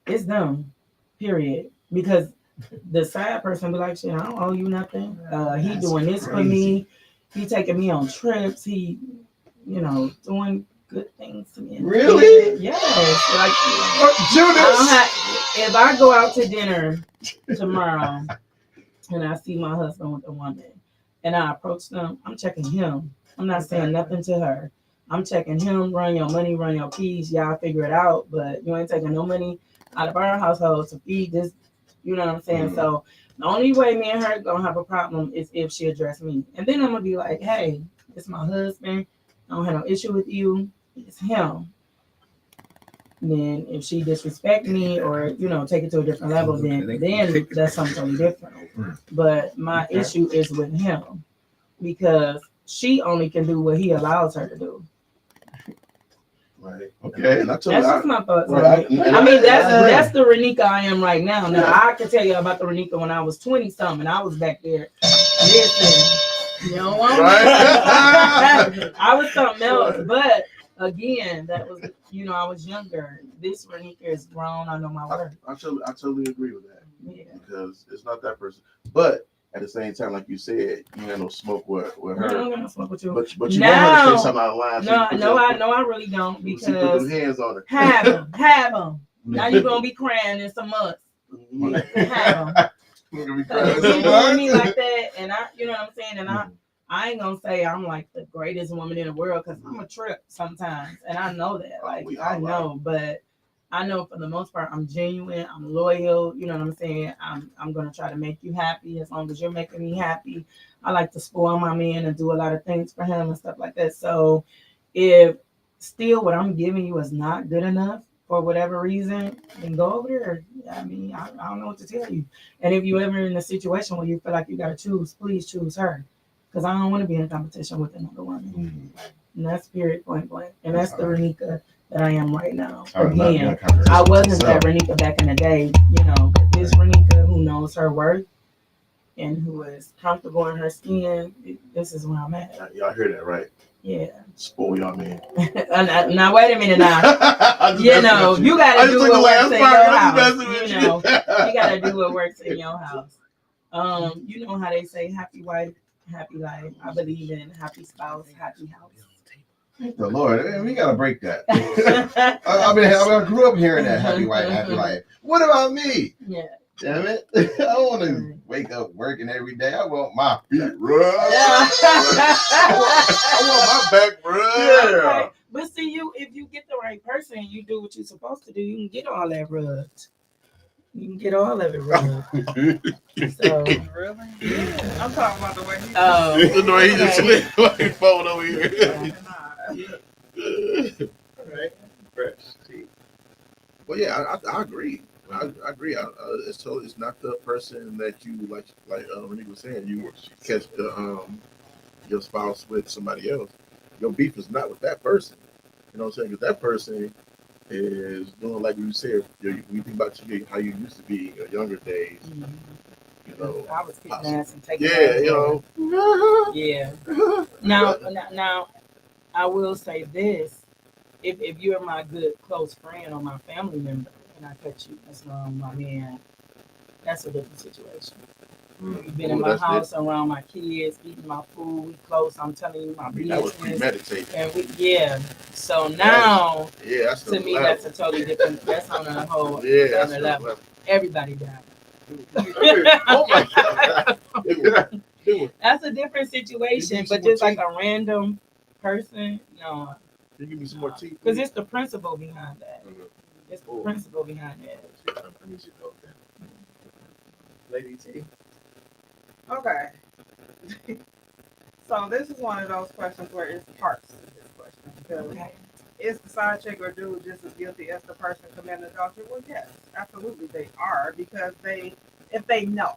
it's them. Period. Because the side person be like, shit, I don't owe you nothing. He That's doing this for crazy. me. He taking me on trips. He, doing good things to me. Really? Yes. Like, Judas. if I go out to dinner tomorrow and I see my husband with a woman and I approach them, I'm checking him. I'm not saying nothing to her. I'm checking him, run your money, run your keys. Y'all figure it out, but you ain't taking no money out of our household to feed this. You know what I'm saying? Mhm. So the only way me and her gonna have a problem is if she address me. And then I'm gonna be like, hey, it's my husband. I don't have no issue with you. It's him. Then if she disrespect me or take it to a different level, then that's something totally different. But my issue is with him because she only can do what he allows her to do. Right. Okay. And I told That's her, just my thoughts. right. I mean, that's the Renika I am right now. Now I can tell you about the Renika when I was 20 something. I was back there. Listen, you don't want me. I was something else, but again, that was I was younger. This Renika is grown. I know my worth. I totally agree with that. Yeah. Because it's not that person. But at the same time, like you said, you ain't no smoke with I'm her. gonna smoke with you. But you want her to say something out of line. I really don't She put them because hands on her. have them. Now you're gonna be crying in some months. Have them. If you doing me like that, and I, you know what I'm saying, and I ain't gonna say I'm like the greatest woman in the world because I'm a trip sometimes, and I know that. Like I know, but I know for the most part I'm genuine, I'm loyal. You know what I'm saying? I'm gonna try to make you happy as long as you're making me happy. I like to spoil my man and do a lot of things for him and stuff like that. So if still what I'm giving you is not good enough for whatever reason, then go over there. I mean, I don't know what to tell you. And if you ever in a situation where you feel like you gotta choose, please choose her. Because I don't want to be in competition with another woman. And that's period point blank. And that's the Renika that I am right now. Again, I wasn't that Renika back in the day, but this Renika who knows her worth and who is comfortable in her skin, this is where I'm at. Y'all hear that, right? Yeah. Spoil y'all, man. Now wait a minute now. You gotta do what works in your house. You gotta do what works in your house. You know how they say happy wife, happy life. I believe in happy spouse, happy house. The Lord, we gotta break that. I grew up hearing that happy wife, happy life. What about me? Yeah. Damn it. I don't want to wake up working every day. I want my feet rubbed. I want my back, bro. Yeah. Okay. But see, if you get the right person and you do what you're supposed to do, you can get all that rubbed. You can get all of it rubbed. So Really? Yeah. I'm talking about the way he. The way he just slid like phone over here. Right. Well, yeah, I agree. I agree. It's not the person that you like Renika was saying. You catch your spouse with somebody else. Your beef is not with that person. You know what I'm saying? Because that person is doing like you said. You think about how you used to be in your younger days. You know, I was kicking ass and taking yeah, ass. you know. Yeah. Now, I will say this: if you're my good close friend or my family member, and I cut you messing around with my man, that's a different situation. You've been in my house around my kids, eating my food, we close. I'm telling you my That was business. premeditated. And So now, Yeah, that's to me, that's a totally different. That's on a whole other level. Everybody died. Oh my God. That's a different situation, but just like a random person, no. You give me some more tea. Because it's the principle behind that. It's the principle behind that. I need you to go there. Lady T. Okay. So this is one of those questions where it's parts of this question. Because is the side chick or dude just as guilty as the person committing adultery? Well, yes, absolutely they are, because if they know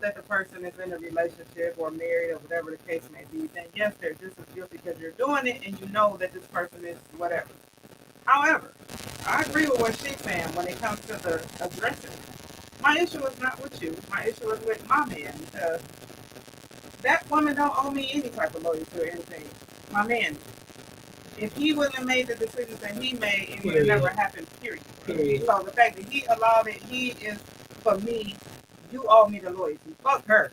that the person is in a relationship or married or whatever the case may be, then yes, they're just as guilty because you're doing it and you know that this person is whatever. However, I agree with what she's saying when it comes to the aggression. My issue is not with you. My issue is with my man, because that woman don't owe me any type of loyalty or anything. My man, if he wouldn't have made the decisions that he made, it would have never happened, period. So the fact that he allowed it, he is, for me, you owe me the loyalty. Fuck her.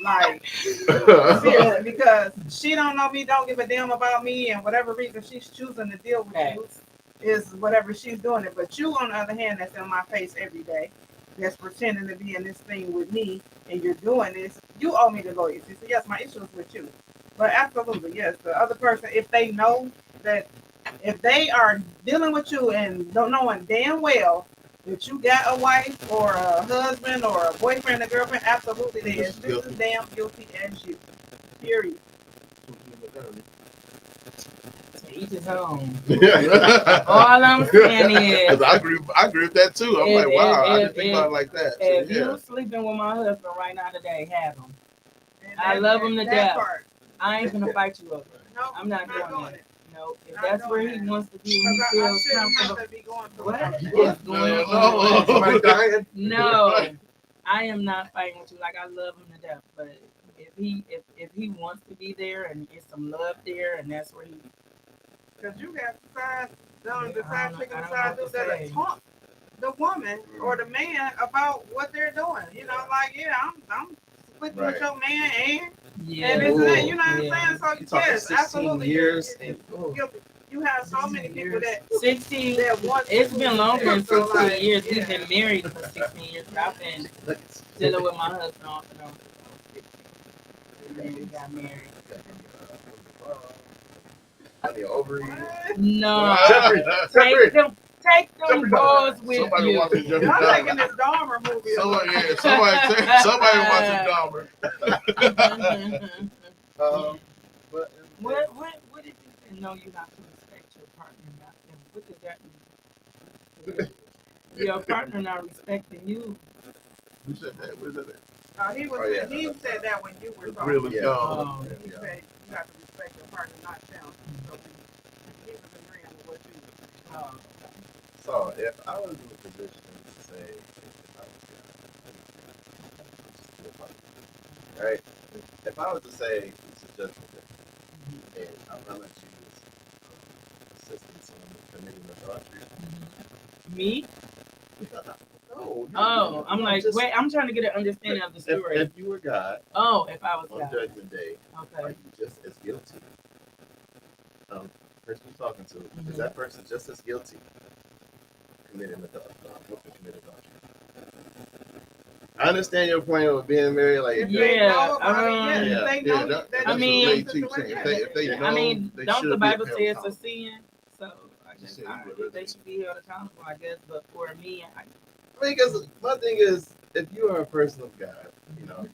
Like, seriously, because she don't know me, don't give a damn about me, and whatever reason she's choosing to deal with you is whatever she's doing it. But you, on the other hand, that's in my face every day, that's pretending to be in this thing with me, and you're doing this, you owe me the loyalty. So yes, my issue is with you. But absolutely, yes, the other person, if they know that, if they are dealing with you and don't knowing damn well that you got a wife or a husband or a boyfriend or girlfriend, absolutely they is just as damn guilty as you. Period. Each his own. All I'm saying is, I agree with that too. I'm like, wow, I didn't think about it like that. If you're sleeping with my husband right now today, have him. I love him to death. I ain't gonna fight you over it. Nope, I'm not doing it. No, if Not that's where he wants to be, when he feels comfortable. What is going on? No, I am not fighting with you. Like, I love him to death, but if he wants to be there and get some love there, and that's where he. Because you got the side chick and the side dude that talk the woman or the man about what they're doing. You know, like, yeah, I'm splitting with your man and this and that. You know what I'm saying? So yes, absolutely. Years. You have so many people that 16. That want it's been longer than 16 like, years. We've been married for 16 years. But I've been dealing with my husband off and on. And then we got married. No, take them balls with somebody you. watching Jeffrey I'm Dahmer. taking this Dahmer movie. Somebody watching Dahmer. What did you say? No, you have to respect your partner, not them. What does that mean? Your partner not respecting you. Who said that? What is that? He said that when you were talking. Really? He said you have to respect your partner, not them. So he was agreeing with what you were. So if I was in a position to say, if I was right, if I was to say it's a judgment day, and I'm gonna choose assistance in committing adultery. Me? No. Oh, I'm like, wait, I'm trying to get an understanding of the story. If you were God, oh, if I was on God. Judgment Day, are Okay. you just as guilty? The person you're talking to, is that person just as guilty committing adultery? I understand your point of being married, like If they know about it, yeah, they know that- that I that's mean- what they teach. If they know, I mean, they don't should the be Bible held say it's a accountable. sin? So I guess they should be held accountable, I guess. But for me, because my thing is, if you are a person of God, you know,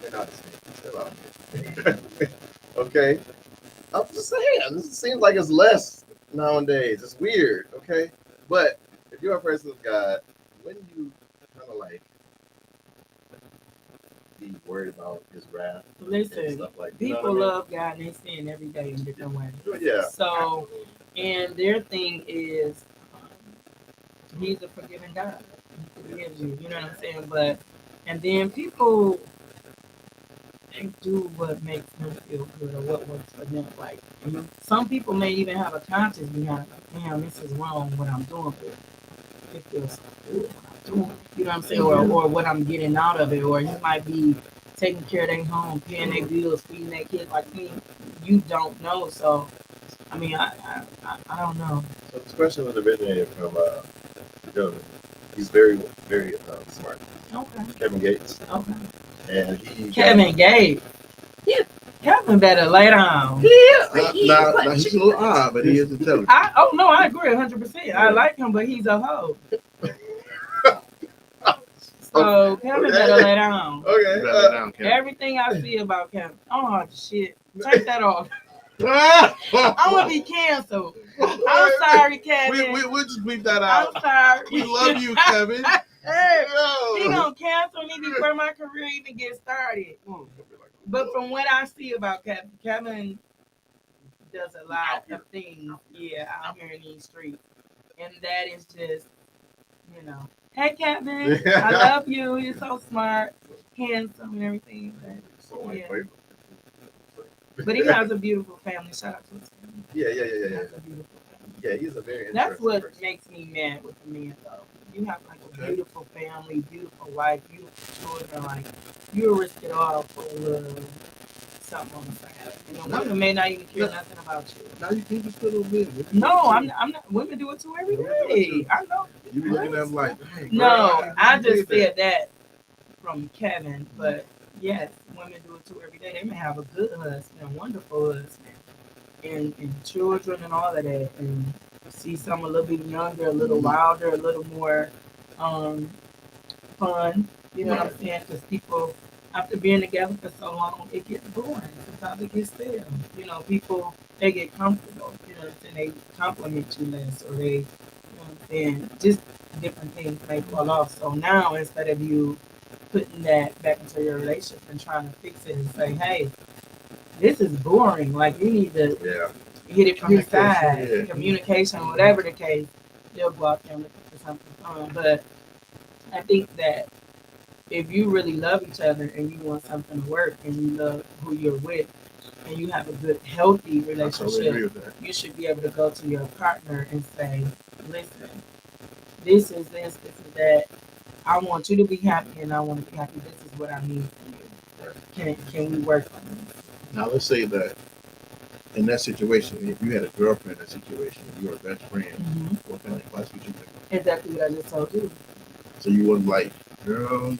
you're not a snake. You're still out here. Okay? I'm just saying, this seems like it's less nowadays. It's weird, okay? But if you're a person of God, wouldn't you kind of like be worried about his wrath? listen, and stuff like that? people love God and they sin every day in different ways. Yeah. So, and their thing is, He's a forgiving God. forgives you. You know what I'm saying? But and then people they do what makes them feel good or what works for them. Like some people may even have a conscience behind like, damn, this is wrong what I'm doing, but it feels so good what I'm doing. You know what I'm saying? Or what I'm getting out of it. Or you might be taking care of their home, paying their bills, feeding their kids. Like me, you don't know. So I mean, I don't know. So this question was originated from the gentleman. He's very, very smart. Okay. Kevin Gates. Okay. And he Kevin Gates. Yeah. Kevin better lay down. Now he's a little odd, but he is intelligent. I agree 100%. I like him, but he's a hoe. So Kevin better lay down. Okay. Everything I see about Kevin. Oh shit. Take that off. I'm gonna be canceled. I'm sorry, Kevin. We'll just bleep that out. I'm sorry. We love you, Kevin. He gonna cancel me before my career even gets started. But from what I see about Kevin, Kevin does a lot of things, out here in these streets. And that is just, hey, Kevin, I love you. You're so smart, handsome, and everything. But he has a beautiful family. Shout out to his family. Yeah. He has a beautiful family. Yeah, he's a very interesting That's what person. makes me mad with the men, though. You have like a beautiful family, beautiful wife, beautiful children. Like you risk it all for a little something on the side. You know, women may not even care nothing about you. Now you think you still a women. No, I'm not. Women do it too every day. I know. You be looking at them like, hey, girl, No, I just did said that from Kevin, but yes, women do it too every day. They may have a good husband, a wonderful husband, and children and all of that, and see some a little bit younger, a little wilder, a little more fun. You know what I'm saying? Because people, after being together for so long, it gets boring. Sometimes it gets stale. You know, people, they get comfortable. You know what I'm saying? They compliment you less, or they, you know what I'm saying? Just different things may fall off. So now, instead of you putting that back into your relationship and trying to fix it and say, hey, this is boring. Like, you need to hit it from the side, communication, whatever the case, they'll go out there and look for something fun. But I think that if you really love each other and you want something to work and you love who you're with and you have a good, healthy relationship, you should be able to go to your partner and say, listen, this is this is that. I want you to be happy and I want to be happy. This is what I need from you. Can we work on this? Now let's say that in that situation, if you had a girlfriend in that situation, you were a best friend, what kind of advice would you give? Exactly what I just told you. So you wouldn't like, girl,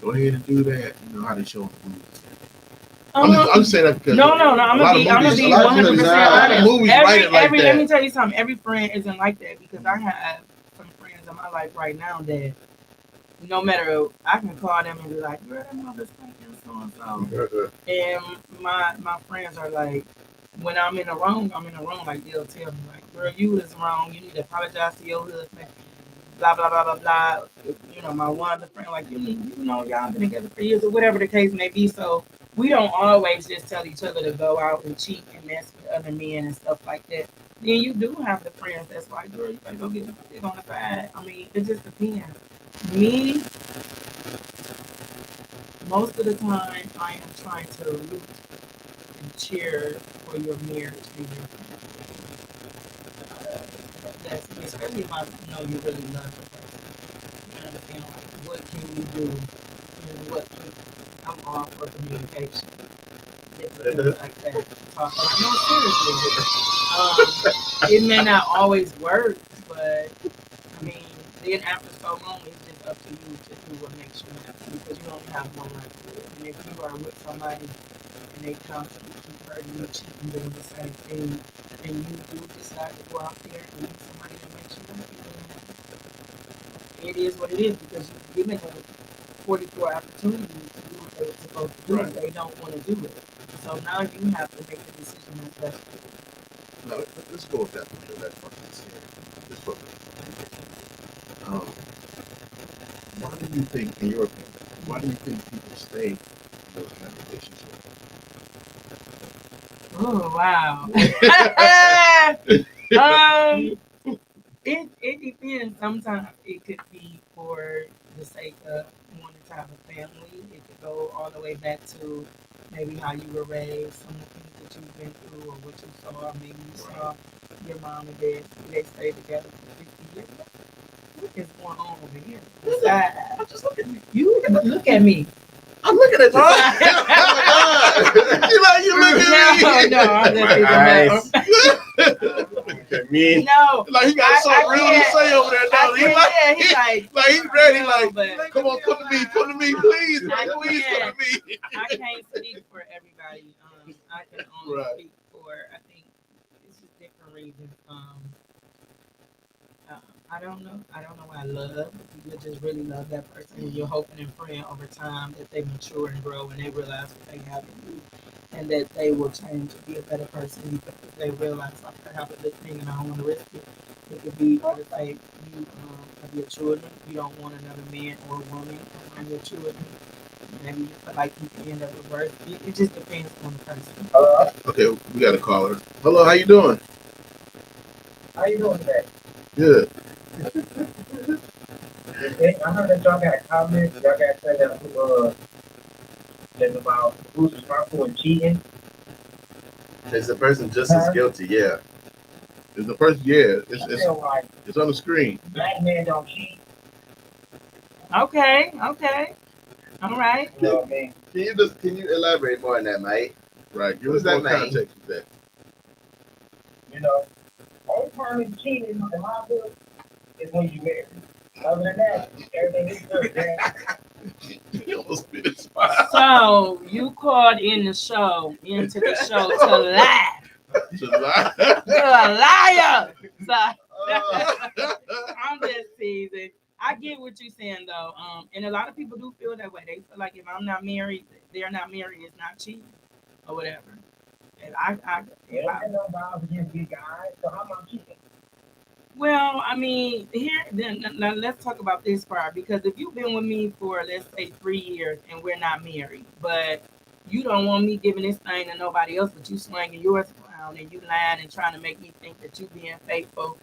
go ahead and do that. You know how they show in the movies. I'm just saying that because no. I'm gonna be 100% honest. Let me tell you something. Every friend isn't like that because I have some friends in my life right now that no matter, I can call them and be like, girl, that mother's thinking so and so. And my friends are like, when I'm in the wrong, like they'll tell me like, girl, you was wrong. You need to apologize to your husband. Blah blah blah blah blah. You know, my one other friend like, y'all been together for years or whatever the case may be. So we don't always just tell each other to go out and cheat and mess with other men and stuff like that. Then you do have the friends that's like, girl, you better go get them on the side. I mean, it just depends. Me, most of the time, I am trying to root and cheer for your marriage and your family. That's especially if I know you really love the person. You understand, like, what can you do? And I'm all for communication. Different things like that. Talk about, no, seriously. It may not always work, but I mean, then after so long, it's just up to you to do what makes you happy because you only have one life to live. And if you are with somebody and they constantly keep hurting you, cheating, doing the same thing, and you do decide to go out there and meet somebody that makes you happy, then it is what it is because you've given them 44 opportunities to do what they were supposed to do. Right. They don't want to do it. So now you have to make the decision that's best for you. No, let's go with that one. That person's here. This person. Why do you think, in your opinion, people stay in those kind of relationships? Oh wow. It depends. Sometimes it could be for relate back to maybe how you were raised, some of the things that you've been through, or what you saw. Maybe you saw your mom and dad, they stayed together for 50 years. What is going on over here? Just look at me. You look at me. I'm looking at you. Oh my God. You look at me. No, I'm just Look at me. No, Like he got something real to say over there. No, he's like he's ready. no, Like, but come on, come to me, please, I please come to me. I can't speak for everybody. I can only Right. speak for, I think it's just different reasons. I don't know why I love. You just really love that person, and you're hoping and praying over time that they mature and grow and they realize what they have in you, and that they will change to be a better person because they realize, like, I have a good thing and I don't want to risk it. It could be for the sake you of your children. You don't want another man or woman around your children. Maybe you feel like you can end up with worse. It just depends on the person. Okay, we got a caller. Hello, how you doing? How you doing today? Good. I heard that y'all got comments. Y'all got said that about who's responsible for cheating. Is the person just as guilty? Yeah. Is the person? Yeah, I feel like it's on the screen. black men don't cheat. Okay. All right. You know what I mean? Can you elaborate more on that, mate? Right. Give Who's us more that, man? context with that. You know, only time you cheating in my book is when you marry. Other than that, everything is good, man. You almost spit his spot. So you called into the show to lie. You're a liar. So, I'm just teasing. I get what you're saying though. And a lot of people do feel that way. They feel like if I'm not married, they're not married, it's not cheating or whatever. And well, I mean, now let's talk about this part, because if you've been with me for, let's say, 3 years and we're not married, but you don't want me giving this thing to nobody else, but you swinging yours around and you lying and trying to make me think that you being faithful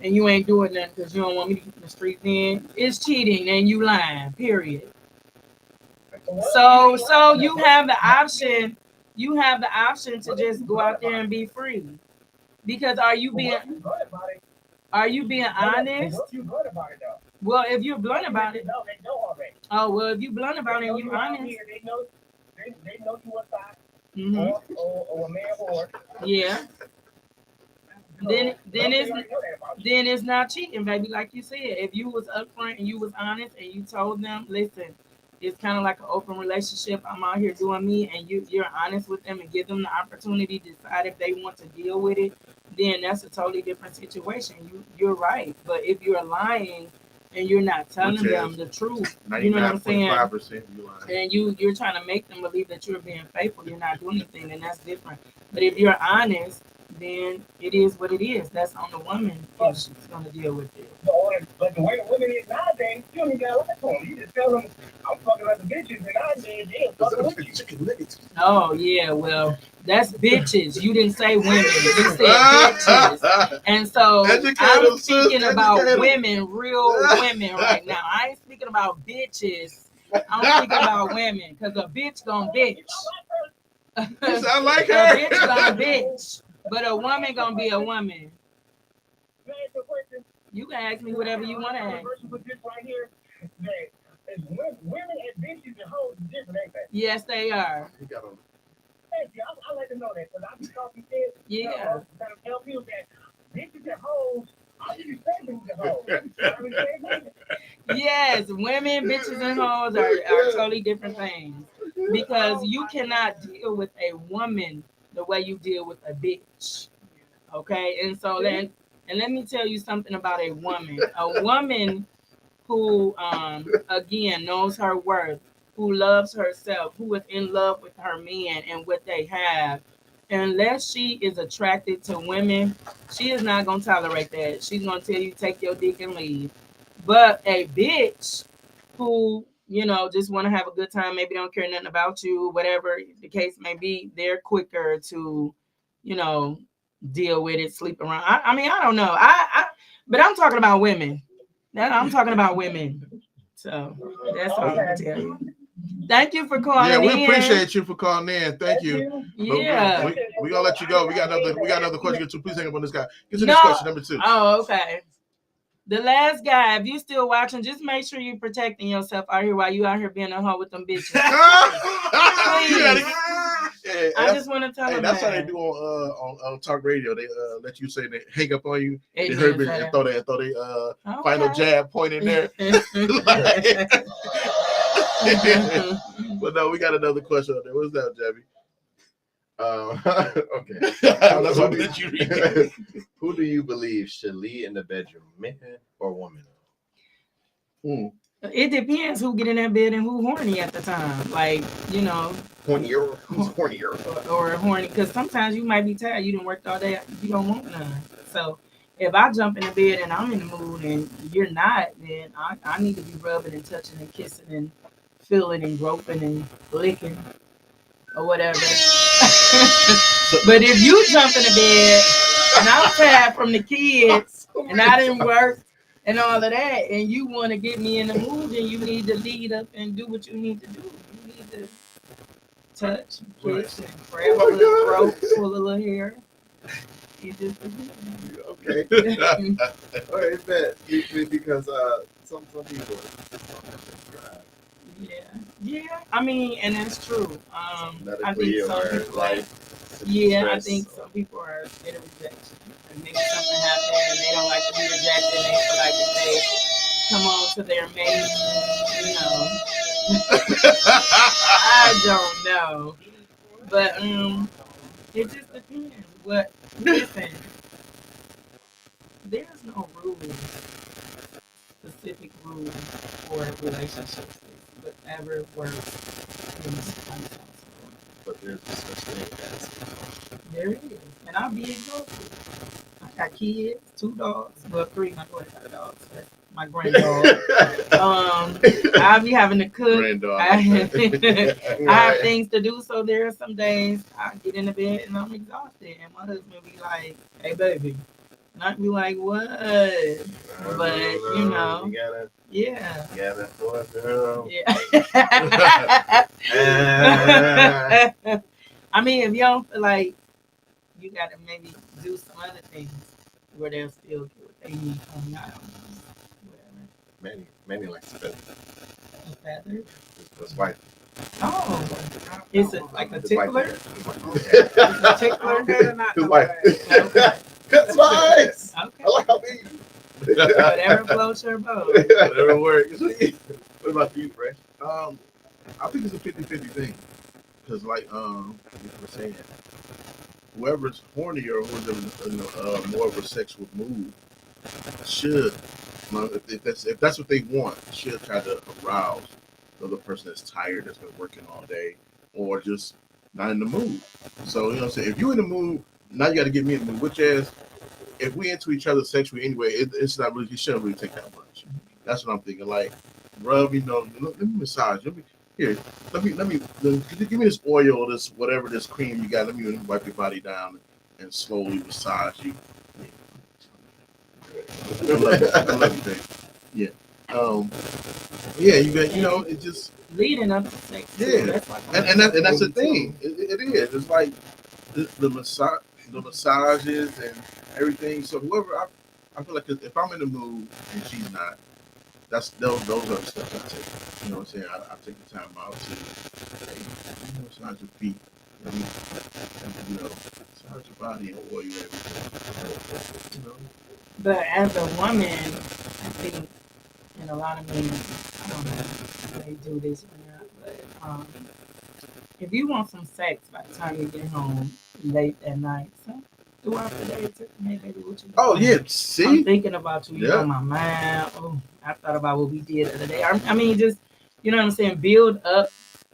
and you ain't doing nothing because you don't want me to get in the streets, then it's cheating and you lying, period. So you have the option. You have the option to just go out there and be free. Because are you being honest? Well, if you're blunt about it. Oh, well, if you're blunt about it and you're honest. They know you a thot Mm-hmm. or a man whore. Yeah. Then it's not cheating, baby. Like you said, if you was upfront and you was honest and you told them, listen, it's kind of like an open relationship. I'm out here doing me, and you're honest with them and give them the opportunity to decide if they want to deal with it, then that's a totally different situation. You're right. But if you're lying and you're not telling them the truth, you know what I'm saying? 99.5% you lying. And you're trying to make them believe that you're being faithful, you're not doing anything, then that's different. But if you're honest, then it is what it is. That's on the woman if she's going to deal with it. But the way the women is nowadays, you don't even got to lie to them. You just tell them, I'm fucking other bitches, and I said, yeah, fucking with you. Oh, yeah, well, that's bitches. You didn't say women. You said bitches. And so I'm speaking about women, real women right now. I ain't speaking about bitches. I'm speaking about women, because a bitch gonna bitch. I like her. A bitch gonna bitch. But a woman gonna be a woman. You can ask me whatever you want to ask. Women and bitches and hoes is different, ain't they? Yes, they are. Thank you. I like to know that, because I be talking shit. Yeah. Trying to tell people that bitches and hoes, I be saying bitches and hoes. Yes, women, bitches, and hoes are totally different things. Because you cannot deal with a woman the way you deal with a bitch. Okay? And so then, and let me tell you something about a woman. A woman who, again, knows her worth, who loves herself, who is in love with her man and what they have, unless she is attracted to women, she is not going to tolerate that. She's going to tell you, take your dick and leave. But a bitch who, you know, just want to have a good time, maybe don't care nothing about you, whatever the case may be, they're quicker to, you know, deal with it, sleep around. I mean, I don't know. But I'm talking about women. I'm talking about women. So that's all I can tell you. Thank you for calling Yeah, we in. appreciate you for calling in. Thank you. But Yeah. we gonna let you go. We got another question to get to. Please hang up on this guy. Get to No. this question number 2. Oh, okay. The last guy, if you still watching, just make sure you're protecting yourself out here while you out here being a hoe with them bitches. Please. Yeah, I just want to tell them that's that. how they do on talk radio. They let you say they hang up on you. They Amen, heard me Sarah. and throw their final jab point in there. But no, we got another question up there. What's that, Jabby? Okay. Who do you believe should lead in the bedroom, man or woman? It depends who get in that bed and who horny at the time. Like, you know. Hornier? Who's hornier? Or horny. Because sometimes you might be tired. You done worked all day. You don't want none. So if I jump in the bed and I'm in the mood and you're not, then I need to be rubbing and touching and kissing and feeling and groping and licking or whatever. But if you jump in the bed and I'm tired from the kids and I didn't work and all of that, and you want to get me in the mood, then you need to lead up and do what you need to do. You need to touch, kiss, and grab a little throat full of little hair. You just okay. All right, bet. Because some people. Yeah. I mean, and that's true. I think some people I think some people are scared of rejection. And maybe something happened and they don't like to be rejected. And they feel like if they come on to their mate, you know. I don't know. But it just depends. Listen, there's no specific rules for relationships. Whatever works in this context. But there's a such thing as there it is. And I'll be exhausted. I got kids, 2 dogs. Well, 3. My daughter got dogs. That's my granddog. I'll be having to cook. I have things to do. So there are some days I get in the bed and I'm exhausted. And my husband will be like, hey, baby. And I'd be like, what? But, you know. You gotta, yeah. You gotta force girl. Yeah. I mean, if you don't feel like you gotta maybe do some other things where they'll still get what they need from you. I don't know. Whatever. Many likes the feather. A feather? That's white. Oh. Is it like a tickler? It's a tickler? It's white. That's nice. Okay. I like how big. Whatever floats your boat. Whatever works. What about you, Fresh? I think it's a 50-50 thing. Because like you were saying, whoever's hornier or who's in more of a sexual mood should, if that's what they want, should try to arouse the other person that's tired, that's been working all day, or just not in the mood. So, you know what I'm saying? If you're in the mood, now you got to get me in the mood, which is, if we into each other sexually anyway, it's not really, it shouldn't really take that much. That's what I'm thinking. Like, rub, you know, let me massage. Let me give me this oil, this whatever, this cream you got. Let me wipe your body down and slowly massage you. I love you, baby. Yeah. Yeah, you got, you know, it just leading up to sex. Yeah, that's like and that's the thing. It is. It's like the massages and everything. So whoever I feel like if I'm in the mood and she's not, those are the steps I take. You know what I'm saying? I take the time out to massage your feet. You know, massage your body and oil everything. You know. But as a woman, I think, and a lot of men, I don't know if they do this or not, but if you want some sex by the time you get home late at night, so throughout the day, hey baby, what you doing? Oh yeah, see, I'm thinking about you. You're on my mind. Oh, I thought about what we did the other day. I mean, just, you know what I'm saying? Build up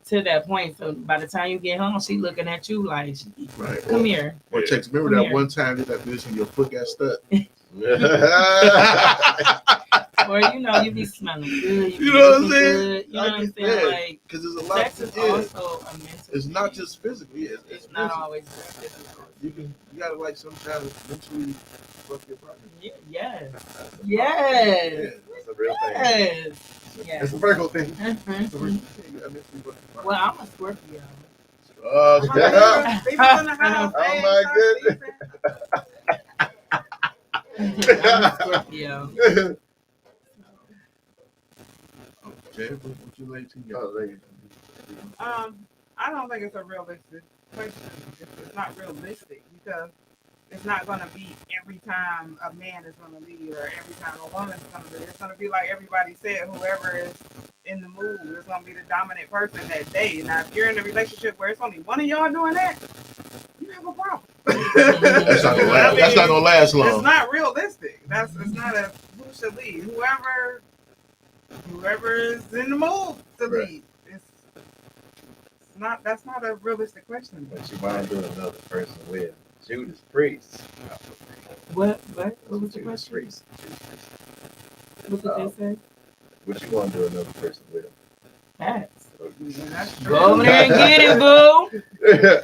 to that point. So by the time you get home, she looking at you like, right. Come here. Or check. Remember Come that here. one time that position your foot got stuck? Or you know, you be smelling good. You know what I'm saying? Good, you know what I'm saying? Like, because there's a lot. sex is also a mental. It's not just physically. It's not always physical. You gotta like sometimes mentally fuck your partner. Yes. That's a real thing. Yes. Yeah. It's a Virgo thing. Mhm. It's a Virgo thing. I miss you, but- Well, I'm a Scorpio. Oh, Yeah. People in the house. Oh, hey, my start goodness. I'm a Scorpio. Jay, what you lay to you? Oh, there you sleeping. I don't think it's a realistic question. It's not realistic because it's not going to be every time a man is going to lead or every time a woman is going to lead. It's going to be like everybody said, whoever is in the mood is going to be the dominant person that day. Now, if you're in a relationship where it's only one of y'all doing that, you have a problem. That's not gonna last. I mean, That's not gonna last long. It's not realistic. It's not a who should lead. Whoever is in the mood to lead. It's not. That's not a realistic question. But you mind doing another person with Judas Priest. What was the Judas question? Priest. What did they say? What you want to do another person with? Facts. Yeah, that's true. Go over there and get it, boo. Go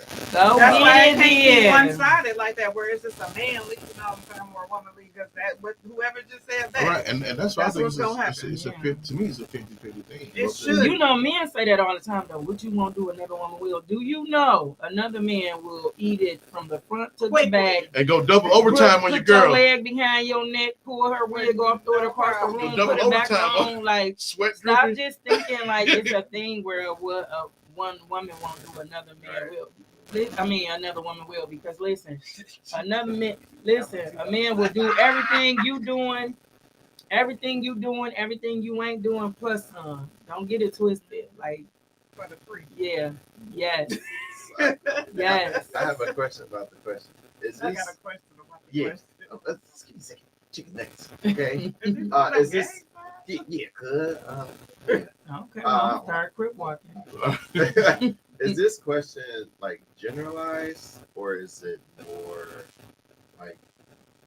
That's why it get can't be it. one-sided like that, where it's just a man leading all the time or a woman leading. Because whoever just said that, Right, and that's why I That's think what's gonna happen. it's a 50, to me it's a 50-50 thing. It should. You know, men say that all the time, though. What you won't do, another woman will. Do you know another man will eat it from the front to the back? And go double overtime on your Put your girl. leg behind your neck, pull her wig off, throw it across the room, Double put it back overtime on. Like, Sweat stop dripping. just thinking like it's a thing where one woman won't do, another man will. I mean, another woman will, because listen, a man will do everything you doing, everything you ain't doing, plus some. Don't get it twisted. Like, for the free. yeah, yes, yes. I have a question about the question. Is I this got a question about the Yeah. question. Let's give me a second. Chicken nuggets. Okay. Is this yeah, good. Okay, I'm start quit walking. Is this question like generalized or is it more like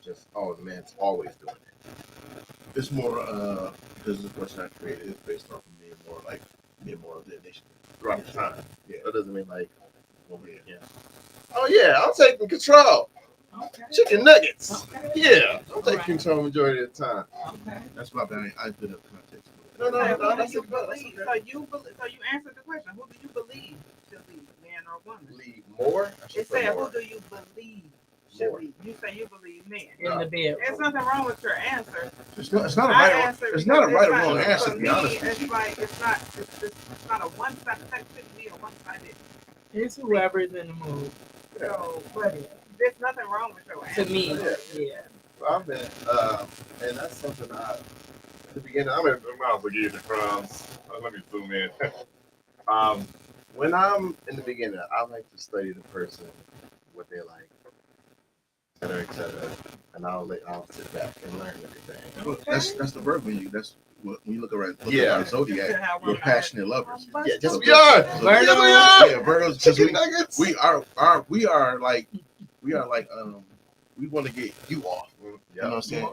just the man's always doing it? It's more because the question I created is based off of being more of the initiative throughout the time. Yeah. That doesn't mean like Yeah. oh yeah, I'm taking control. Okay. Chicken nuggets. Okay. Yeah, I'm taking Alright. control majority of the time. Okay. That's my bad. I did have context. No, that's you okay. believe. So you answered the question. Who do you believe should lead, man or woman? Lead more. I should It put said, more. who do you believe should More. lead? You say you believe man. In the bed. There's nothing wrong with your answer. It's not a I right. answered It's not a because right or it's wrong not- answer. for To be me, honest with it's you. like it's not a one-sided. That couldn't be a one-sided. It's whoever's in the mood. So, but there's nothing wrong with your answer. To me, yeah. I've been, and that's something at the beginning, I'm going to give you the crumbs. Let me zoom in. When I'm in the beginning, I like to study the person, what they like, et cetera, and I'll sit back and learn everything. Well, that's the Virgo in you. That's what when you look around Yeah. at Zodiac, we're passionate lovers. Yeah, yes So- we are. so- Yes we are. Yeah, Virgos, because Chicken nuggets. we are like we want to get you off. You know what I'm saying?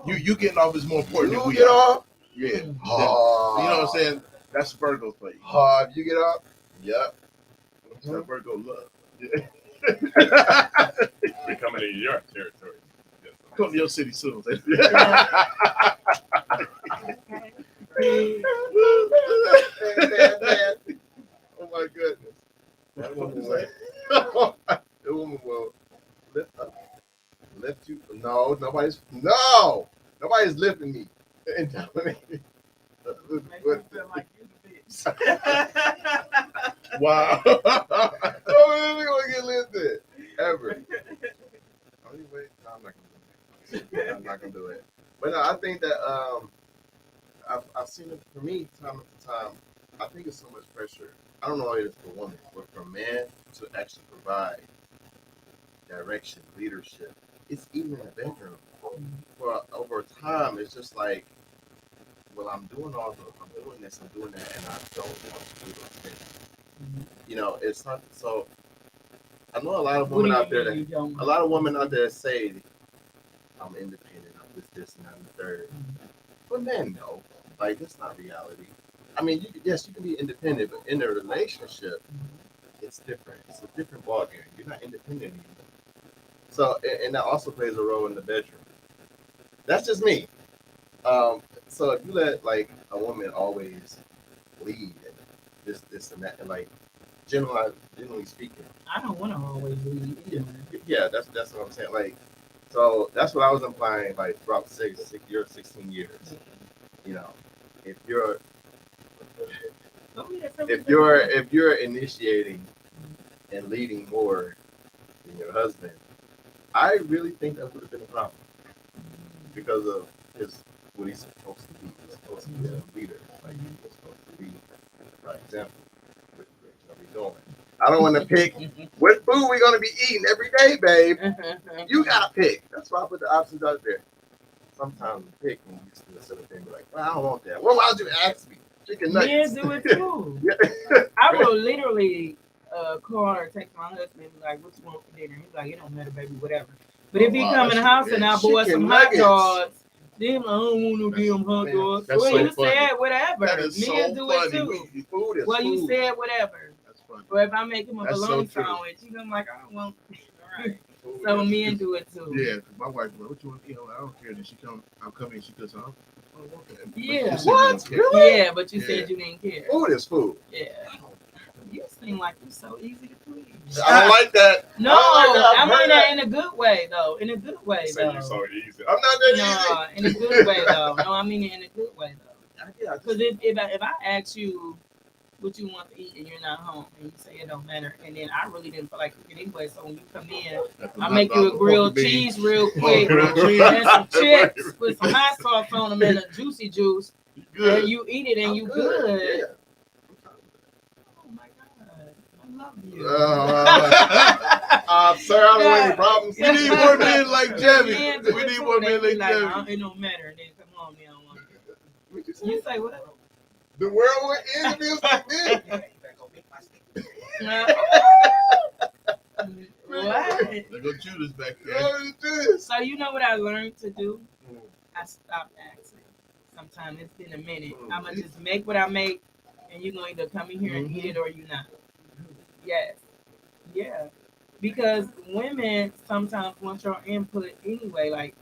You getting off is more important than You we get are. off. Yeah. Oh. You know what I'm saying? That's Virgo for you. Hard. You get off. Yep. That's that Virgo love. We're coming into your territory. Come to your city soon. Oh my goodness. That woman will lift you. No, nobody's lifting me. And Make you feel like you the bitch. Wow. Nobody's gonna get lifted ever. Anyway, no, I'm not gonna do it. I'm not gonna do it. But no, I think that I've seen it for me time after time. I think it's so much pressure. I don't know if it's for women, but for men to actually provide direction, leadership. It's even in the bedroom. For over time, it's just like, well, I'm doing this, I'm doing that, and I don't want to do those things. You know, it's not so. I know a lot of women out there that say, I'm independent, I'm this, and I'm the third. But men know, like, that's not reality. I mean, you can be independent, but in a relationship, it's different. It's a different ballgame. You're not independent anymore. So, and that also plays a role in the bedroom. That's just me. So if you let like a woman always lead this and that, and like generally speaking, I don't want to always lead either. yeah, that's what I'm saying. Like, so that's what I was implying. Like throughout 16 years, you know, if you're initiating and leading more than your husband, I really think that would have been a problem because of what he's supposed to be. He's supposed to be a leader. Like he's supposed to be, for example, what we doing. I don't want to pick what food we're gonna be eating every day, babe. You gotta pick. That's why I put the options out there. Sometimes you pick and you still sit up there and be like, well, I don't want that. Well, why would you ask me? Chicken nuggets. Men do it too. I will literally call or text my husband and be like, what you want for dinner? He's like, it don't matter, baby, whatever. But if he come in the house and I bought some hot dogs, then I don't want no damn hot dogs. Well, so you funny. said whatever. That is Men so do funny. it too. Food is Well, food. you said whatever. That's funny. Or if I make him a That's so bologna true. sandwich, he's gonna be like, I don't want. Right. So men do it too. Yeah, my wife was like, what you want to eat? I don't care. Then I'm coming and she goes, I don't want that. But Yeah. she said, "You don't care." Really? Yeah, but you Yeah. said you didn't care. Food is food. Yeah. You seem like you're so easy to please. I don't like that. No, I don't like that. I I've mean heard that in a good way though. In a good way Say though. you're so easy. I'm not that No, in a good way though. No, I mean it in a good way though. easy. Yeah, Because if I ask you what you want to eat and you're not home and you say it don't matter, and then I really didn't feel like cooking anyway, so when you come in, I make you a grilled cheese real quick and some chips with some hot sauce on them and a juicy juice, and you eat it and you good. Yeah. Oh my god, I love you. Sir, I don't have any problems. We need more men like Jimmy. Men do We it need too. more They men be like like, Jimmy. it don't matter, and then come on, me, I don't want it. What you say? You say whatever. The world would end if it was like this. What? There go Judas back there. What is this? So you know what I learned to do? I stopped asking. Sometimes it's been a minute. I'ma just make what I make, and you're gonna either come in here and eat it or you're not. Yes. Yeah. Because women sometimes want your input anyway. Like,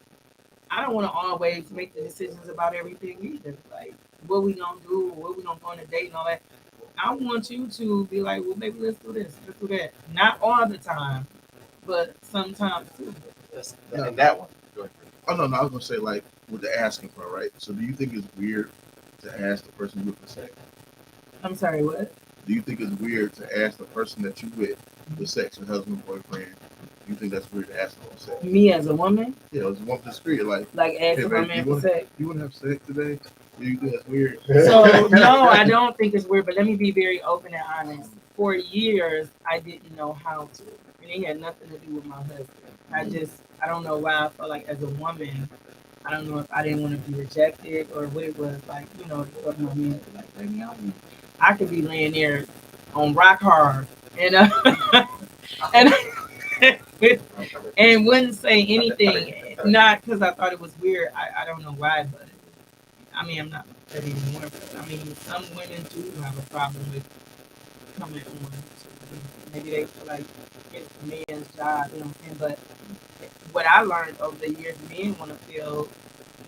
I don't want to always make the decisions about everything either. Like, what we gonna do, what we gonna go on a date and all that. I want you to be like, well, baby, let's do this, let's do that. Not all the time, but sometimes too. And that one. Go ahead. Oh no, I was gonna say like with the asking part, right? So do you think it's weird to ask the person you with for sex? I'm sorry, what? Do you think it's weird to ask the person that you with for sex, your husband, boyfriend? Do you think that's weird to ask them for sex? Me as a woman, Yeah, it's one discreet, like like asking Hey, my babe, man you for wanna- sex. you wanna have sex today? Do you think that's weird? So no, I don't think it's weird, but let me be very open and honest. For years, I didn't know how to, and it had nothing to do with my husband. I don't know why I felt like as a woman, I don't know if I didn't want to be rejected or what it was like, you know, what my man was like, baby, I could be laying there on rock hard and and and wouldn't say anything, not because I thought it was weird. I don't know why, but I mean, I'm not that anymore. But I mean, some women do have a problem with coming on. Maybe they feel like it's a man's job, you know what I'm saying? But what I learned over the years, men want to feel,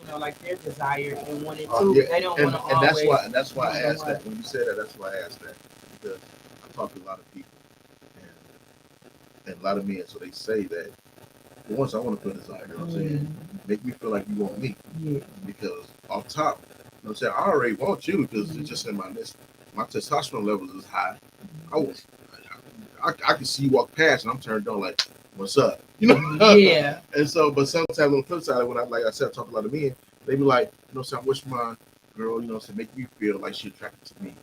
you know, like they're desired and wanted to. Yeah, They don't and, want to and always. that's why I you know asked that. When you said that, that's why I asked that, because I talk to a lot of people and a lot of men, so they say that. Well, once I want to put this out, you know what I'm saying? Make me feel like you want me, Yeah. because off top, you know what I'm saying? I already want you because it's just in my list. My testosterone levels is high. I can see you walk past and I'm turned on like, what's up? You know? Yeah. And so, but sometimes on the flip side, when like I said, I talk to a lot of men, they be like, you know, so I wish my girl, you know, to make me feel like she's attracted to me.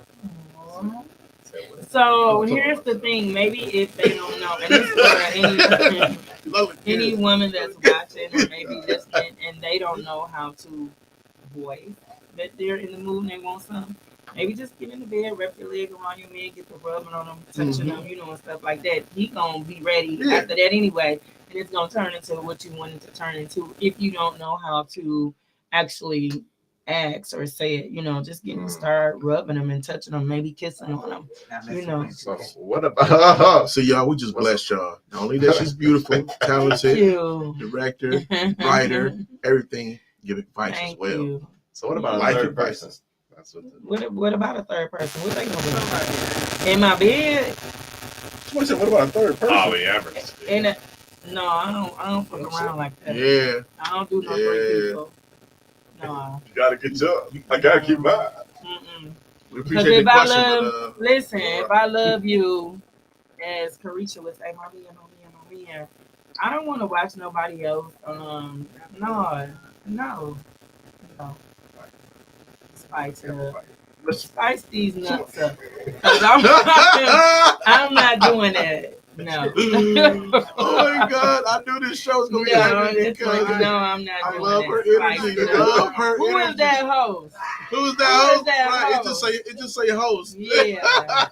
So here's the thing. Maybe if they don't know, and this is for any woman that's watching or maybe listening, and they don't know how to voice that they're in the mood and they want something. Maybe just get in the bed, wrap your leg around your man, get the rubbing on them, touching them, you know, and stuff like that. He gonna be ready after that anyway, and it's gonna turn into what you wanted to turn into. If you don't know how to actually ask or say it, you know, just getting start rubbing them and touching them, maybe kissing on them, you know. So what about? So y'all, we just bless y'all. Not only that she's beautiful, talented, Thank you. director, writer, everything, give advice as Thank well. you. So what about a Life third advice. person? That's what. What about a third person? What they gonna do? Somebody. In my bed? Somebody said, what about a third person? Oh yeah. In a, no, I don't fuck around like that. Yeah. I don't do no Yeah. three people. No. You gotta get yours. I gotta keep mine. Mm-mm. We Because appreciate if the I question, love, but listen, if I love you, as Carisha would say, Maria, I don't want to watch nobody else. No. Spice these nuts up. 'Cause I'm not doing that. No. oh my God, I knew this show's gonna be epic because I'm not I doing love that. her Spice energy. it up. Love her Who energy. is that host? Who's that host? that Right, host? it just say host. Yeah.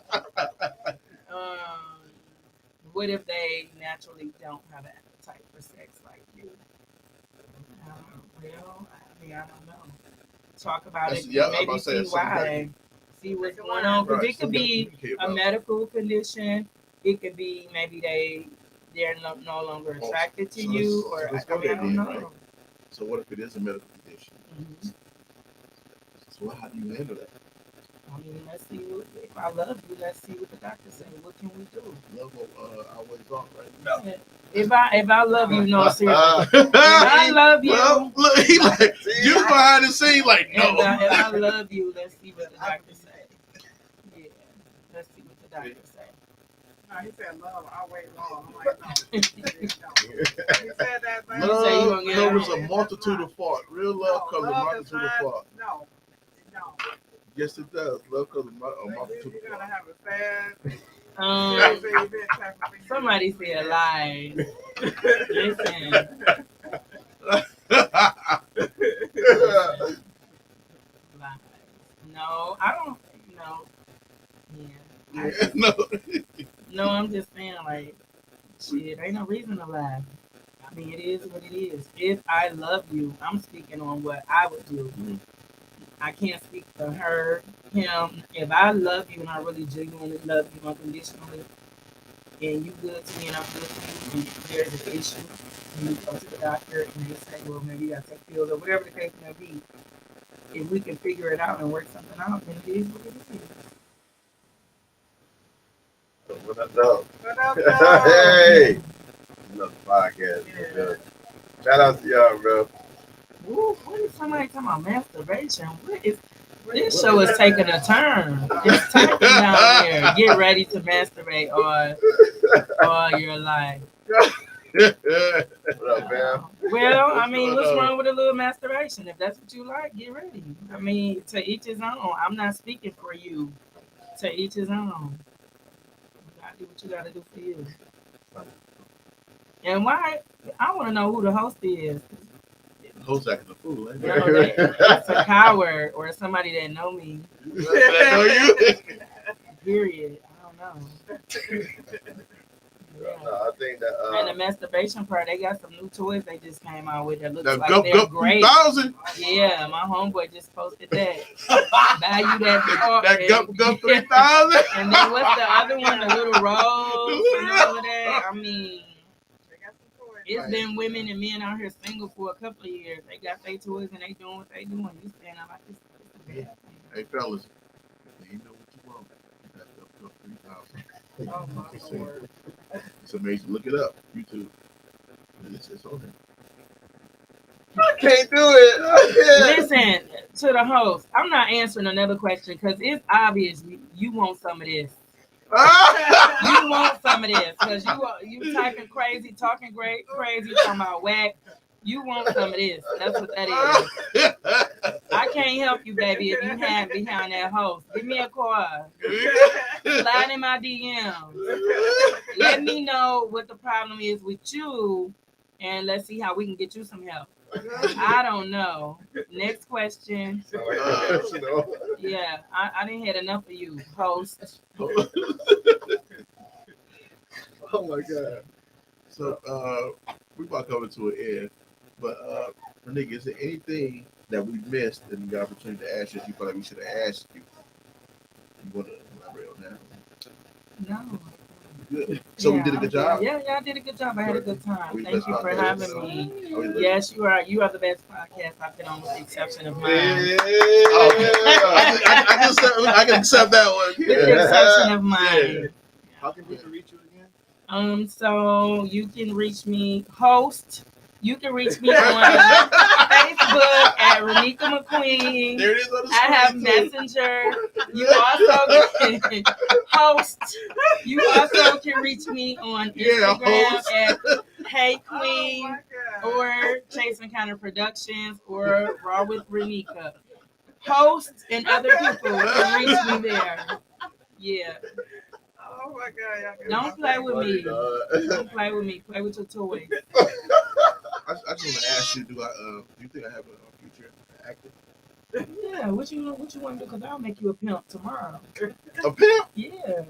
What if they naturally don't have an appetite for sex like you? Well, I mean, I don't know. Talk about it. Yeah, I'm Maybe about to say see why. See what's going on. Because it could be a medical. medical condition. It could be maybe they're no longer attracted to you, or let's I go there don't then, know. right? So what if it is a medical condition? Mm-hmm. So how do you handle that? I mean, let's see. If I love you, let's see what the doctor says. What can we do? Love will always on, right? Yeah. If I love you, no, seriously. If I love you. Well, look, he like you behind the scene, like no. If I love you, let's see what the doctor say. Yeah, let's see what the doctor say. No, he said love always long. I'm like, no. He said that. But Love get covers it. a multitude of faults. Real love covers a love is multitude of fine. faults. No. Yes, it does. Love covers a multitude You're of gonna faults. have a sad. Somebody said lies. Listen. Lies. No, I don't. No. Yeah. Yeah, no. No, I'm just saying, like, shit, ain't no reason to lie. I mean, it is what it is. If I love you, I'm speaking on what I would do. Mm-hmm. I can't speak for her, him. If I love you and I really genuinely love you unconditionally, and you good to me and I'm good to you, and there's an issue, and you go to the doctor and they say, well, maybe you got to take pills or whatever the case may be, if we can figure it out and work something out, then it is what it is. What up, dog? What up, dog? Hey, another podcast. Yeah. Shout out to y'all, bro. Ooh, what is somebody talking about masturbation? This show is taking a turn. It's typing down there. Get ready to masturbate all your life. What up, man? Well, I mean, what's wrong with a little masturbation? If that's what you like, get ready. I mean, to each his own. I'm not speaking for you. To each his own. You gotta do what you gotta do for you. And why? I want to know who the host is. Host acting a fool, ain't No, it? it's a coward or somebody that know me. I know you. Period. I don't know. Yeah. No, I think that. And the masturbation part, they got some new toys they just came out with that looks That like Gup they're Gup great. 3000. Yeah, my homeboy just posted that. Buy you that. That Gup Gup 3000. And then what's the other one? The little rose and all of that. I mean, it's been women and men out here single for a couple of years. They got their toys and they doing what they doing. You saying I like this? Hey fellas, you know what you want. That Gup Gup 3000. Oh my Lord. It's amazing. Look it up. YouTube. It's on there. I can't do it. Listen to the host. I'm not answering another question because it's obvious you want some of this. You want some of this because you typing crazy, talking great, crazy, talking about whack. You want some of this. That's what that is. I can't help you, baby, if you have behind that host. Give me a call. Slide in my DMs. Let me know what the problem is with you, and let's see how we can get you some help. I don't know. Next question. Yeah, I didn't had enough of you, host. Oh my God. So we about to come to an end. But Renika, is there anything that we missed in the opportunity to ask you feel like we should have asked you? You want to elaborate on that? No. good. So we did a good job. Yeah, y'all did a good job. I had a good time. We Thank best you for podcast. having me. Oh, Yes, you are. You are the best podcast I've been on, with the exception of mine. Okay. I can accept that one. With the exception of mine. Yeah. How can people reach you again? So you can reach me, host. You can reach me on Facebook at Renika MCQueen. There it is on the I have screen, too. Messenger. You also can host. You also can reach me on Yeah, Instagram host. at Hey Oh Queen my God. or Chase Encounter Productions or Raw with Renika. Hosts and other people can reach me there. Yeah. Oh my God. Y'all Don't play with me. Funny, dog. Don't play with me. Play with your toys. I just want to ask you, do you think I have a future actor? Yeah. What you want to do? Because I'll make you a pimp tomorrow. A pimp? Yeah.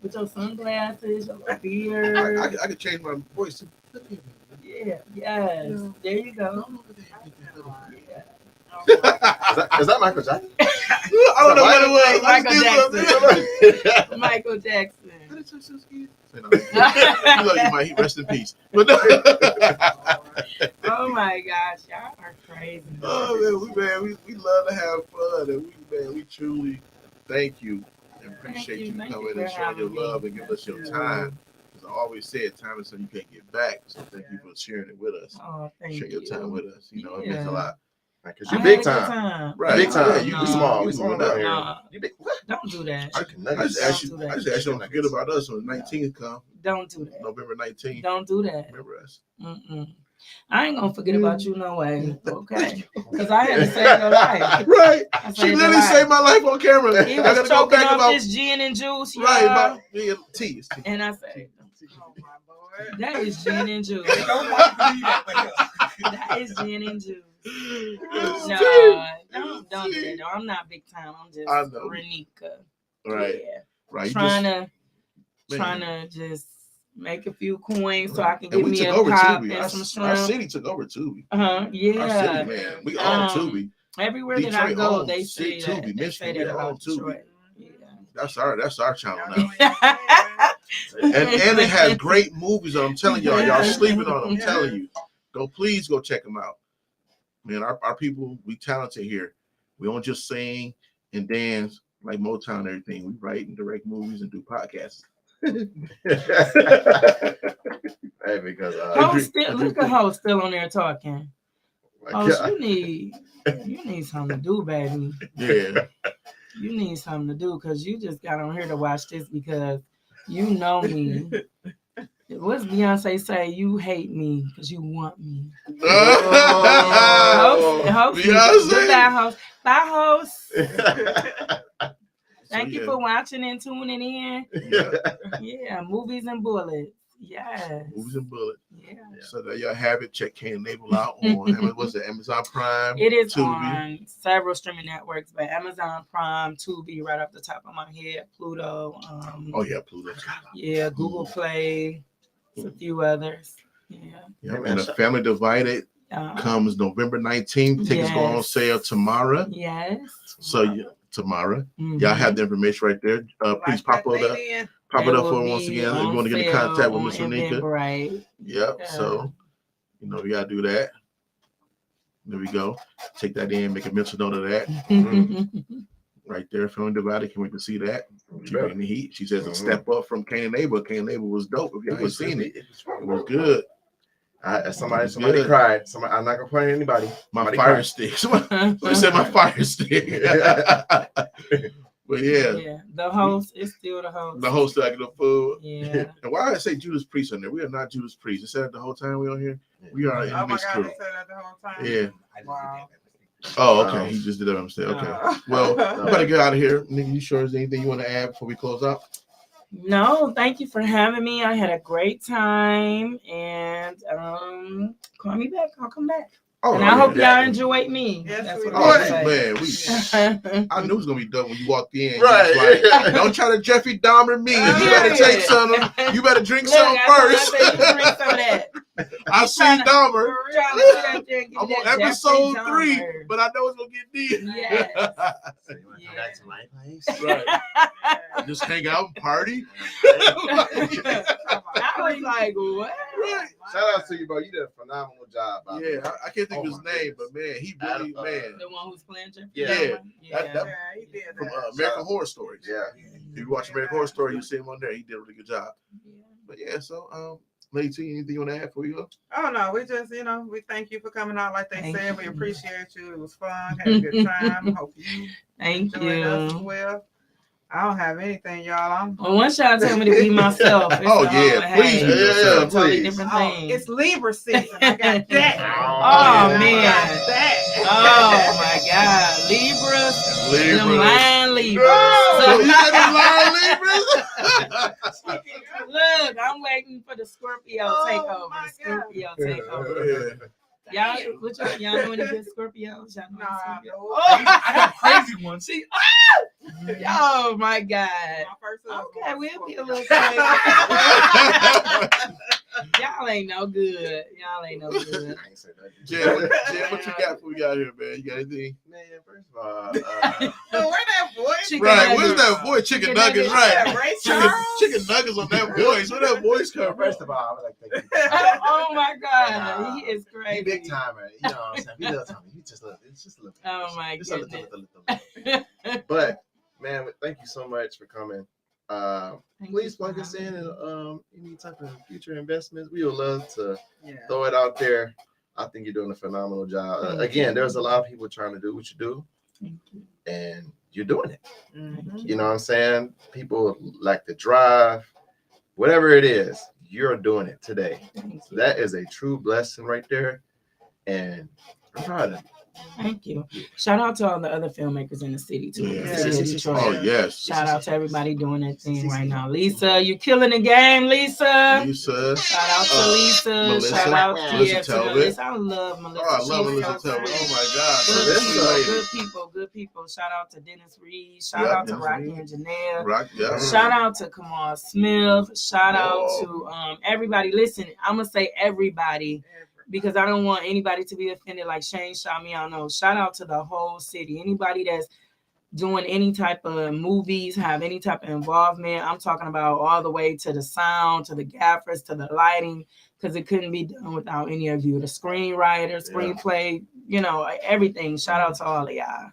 With your sunglasses, your little I beard. could change my voice too. Yeah. Yes. There you go. Yeah. Is that Michael Jackson? I don't know what it was. I just did Michael Jackson. something. You love you, Mike. Rest in peace. But no. Oh my gosh, y'all are crazy. Oh man, we love to have fun, and we truly thank you and appreciate you Thank you coming for and showing your having me. love and giving us your time. As I always said, time is something you can't get back. So thank you for sharing it with us. Oh, thank Share your you. time with us. You know, it Yeah. means a lot. Because I you had big a good time. Right. Big time. Yeah, You you small. you We small moving down up. here. No. You big. What? Don't do that. Chicken I nuggets. just asked you. Don't do that. I just asked you don't forget about us when the 19th come, Don't do that. November 19th. Don't do that. Remember us. Mm-mm. I ain't gonna forget about you no way. Okay. Because I had to save your life. Right. I She saved your literally life. saved my life on camera. He I was gotta go choking back off about this gin and juice, y'all. right about yeah, tea. It's tea. And I said, Oh my Lord. that is gin and juice. That is gin and juice. It's No, tea. don't do that. No, I'm not big time. I'm just I know. Renika. Right. Yeah. Right. You Trying just- to just make a few coins so I can and get we me took a over pop Tubi. and some Our shrimp. city took over Tubi. Our Yeah. city, man. We own Um, Tubi. Everywhere that I Detroit go, owns they say Tubi, that. They Michigan. say We that own about Tubi. Detroit. Yeah. That's our channel Y'all now. know it. And it has great movies. I'm telling y'all sleeping on them. I'm Yeah. telling you. Please go check them out. Man, our people, we talented here. We don't just sing and dance like Motown and everything. We write and direct movies and do podcasts. Hey, because Host still, look at host still on there talking. my Host, God. you need something to do, baby. Yeah. You need something to do because you just got on here to watch this because you know me. What's Beyonce say? You hate me because you want me. Oh, Host, Beyonce. goodbye, host. Bye, host. Thank So, you yeah. for watching and tuning in. Yeah. Yeah, movies and bullets. Yes. Movies and bullets. Yeah. So there y'all have it. Check Cain and Abel out on what's it, Amazon Prime. It is Tubi. on several streaming networks, but Amazon Prime, Tubi, right off the top of my head, Pluto. Oh yeah, Pluto. Yeah, Google Play, a few others. Yeah. Yep. And The Family Divided comes November 19th. Tickets go on Yes. sale tomorrow. Yes. So tomorrow. Mhm. Y'all have the information right there. Please pop it up. Pop it It up will for once be again. If you on want to get in sale contact with on Miss Renika. Eventbrite. Yep. Yeah. So, we gotta do that. There we go. Take that in, make a mental note of that. Right there, Family Divided. Can't wait to see that. She bringing the heat. She says a step up from Cain and Abel. Cain and Abel was dope. If y'all ain't seen it, it was good. Somebody Good. cried. I'm not gonna point at anybody. My Somebody fire cried. stick. Somebody said my fire stick. But yeah, Yeah, the host is still the host. the host of the food. Yeah. And why did I say Judas Priest on there? We are not Judas Priest. It said it the whole time we on here. We are in Oh my this God, crew. they said that the whole time. Yeah. Wow. Oh, okay. He just did that on mistake. Okay. Well, we better get out of here. Nigga, you sure there's anything you want to add before we close out? No, thank you for having me. I had a great time, and call me back. I'll come back. Oh, And I hope yeah. y'all enjoyed me. Yes, That's we what Oh, I man, say. I knew it was gonna be done when you walked in. Right. You was like, don't try to Jeffrey Dahmer me. You better take some. You better drink Look, some I first. said you drink some of that. I seen Dahmer. I'm on Jeffrey episode 3, Dahmer. but I know it's gonna get deep. Yes. So you want to come Yeah. back to my place? Right. Just hang out and party. I was like, what? Right. Shout out to you, bro. You did a phenomenal job. By the way. Yeah, I can't think of his Oh, my name, goodness. but man, he really, man. The one who's playing Jeffrey Yeah. Dahmer? That- Yeah. he did From that. American Horror Stories. Yeah. If you watch American Horror Story, you see him on there. He did a really good job. But yeah, so Lady T, anything you want to add before you go? Oh no, we just, we thank you for coming out. Like they Thank said, we you. appreciate you. It was fun, had a good time. Hope you Thank enjoyed us as you. well. I don't have anything, y'all. Well, once y'all tell me to be myself. It's Oh, a yeah, whole- please hey, be it's yourself, a totally please. different Oh, thing. it's Libra season. I got that. Oh, I man. got that. Oh my God, Libras, them lying Libras. So So- you said them lying Libras? Look, I'm waiting for the Scorpio Oh, takeover. my The Scorpio takeover. Yeah. Y'all know any good Scorpios? Y'all know any Nah, Scorpios? no. Oh, got crazy ones. See, oh my God. My first husband Okay, was we'll be a Scorpio. little crazy. Y'all ain't no good. Y'all ain't no good. I ain't say nothing. Jim, what you got before we got here, man? You got anything? Man, first of all, Where that boy? Chicken Right, nuggets. where's that voice? Chicken Chicken nuggets, nuggets. right? Yeah, Ray Chicken, Charles. chicken nuggets on that voice. Where that voice come from? first of all, I would like to thank you. Oh my God, he is He crazy. big timer. You know what I'm saying? He little timer. He just little. It's just a little. Oh my Just a little, goodness. little. But man, thank you so much for coming. Thank Please you for plug us in having me. and any type of future investments. We would love to Yeah. throw it out there. I think you're doing a phenomenal job. Thank Again, you. there's a lot of people trying to do what you do, Thank you. and you're doing it. Mhm. You know what I'm saying? People like to drive, whatever it is, you're doing it today. Thank So you. that is a true blessing right there. And I'm proud of you. Thank you. Shout out to all the other filmmakers in the city too. Yeah. The city of Detroit. Oh, yes. Shout out to everybody doing their thing right now. Lisa, you killing the game, Lisa. Lisa. Shout out to Lisa. Melissa. Shout out Melissa to Talbot. Melissa. I love Melissa. Oh, I love She's Melissa so Talbot. great. Oh, my God. Good Sweet people, lady. good people, good people. Shout out to Dennis Reed. Shout Yep, out to Dennis Rocky Reed. and Janelle. Rock, yeah. Shout out to Kamal Smith. Shout out Whoa. to everybody. Listen, I'm gonna say everybody because I don't want anybody to be offended like Shane shot me out. No, shout out to the whole city. Anybody that's doing any type of movies, have any type of involvement. I'm talking about all the way to the sound, to the gaffers, to the lighting, because it couldn't be done without any of you. The screenwriter, screenplay, everything. Shout out to all of y'all.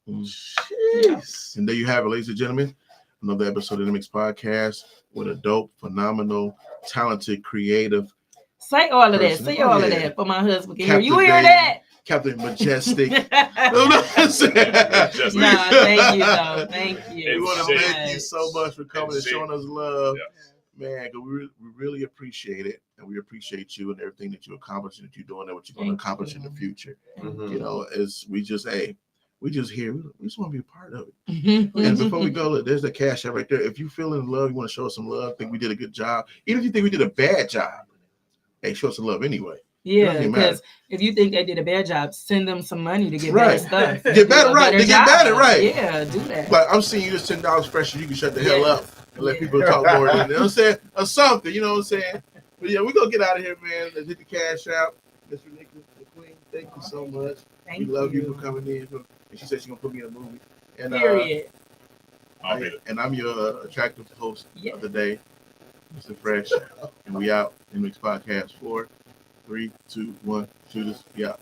Jeez. And there you have it, ladies and gentlemen. Another episode of the Mix Podcast with a dope, phenomenal, talented, creative, Say all of that. Person. Say Oh, all of yeah. that for my husband. Can hear. You hear that? Captain Majestic. Nah, Nah, thank you though. Thank you. We want so to thank you much. so much for coming and showing us love. Yeah. Man, 'cause we really appreciate it. And we appreciate you and everything that you accomplish and that you're doing and what you're going to Thank accomplish you. in the future. Mhm. You know, we just here. We just want to be a part of it. Mhm. And before we go, look, there's the cash app right there. If you feel in love, you want to show us some love, think we did a good job. Even if you think we did a bad job, hey, show us some love anyway. Yeah, Doesn't matter. because if you think they did a bad job, send them some money to get Right. better stuff. Get better, Do a right. better To get better, job. right. Yeah, do that. Like, I'm seeing you just $10 fresher. You can shut the hell Yes. up and let Yeah. people talk more. You know what I'm saying? Or something, you know what I'm saying? But yeah, we're going to get out of here, man. Let's hit the cash out. Miss Renika MCQueen, thank you so much. Thank we love you for coming in. And she said she's going to put me in a movie. And, Period. I'll be there. and I'm your attractive host Yeah. of the day, Mr. Fresh. And we out in Mix Podcast 4, 3, 2, 1. Shoot us. We out.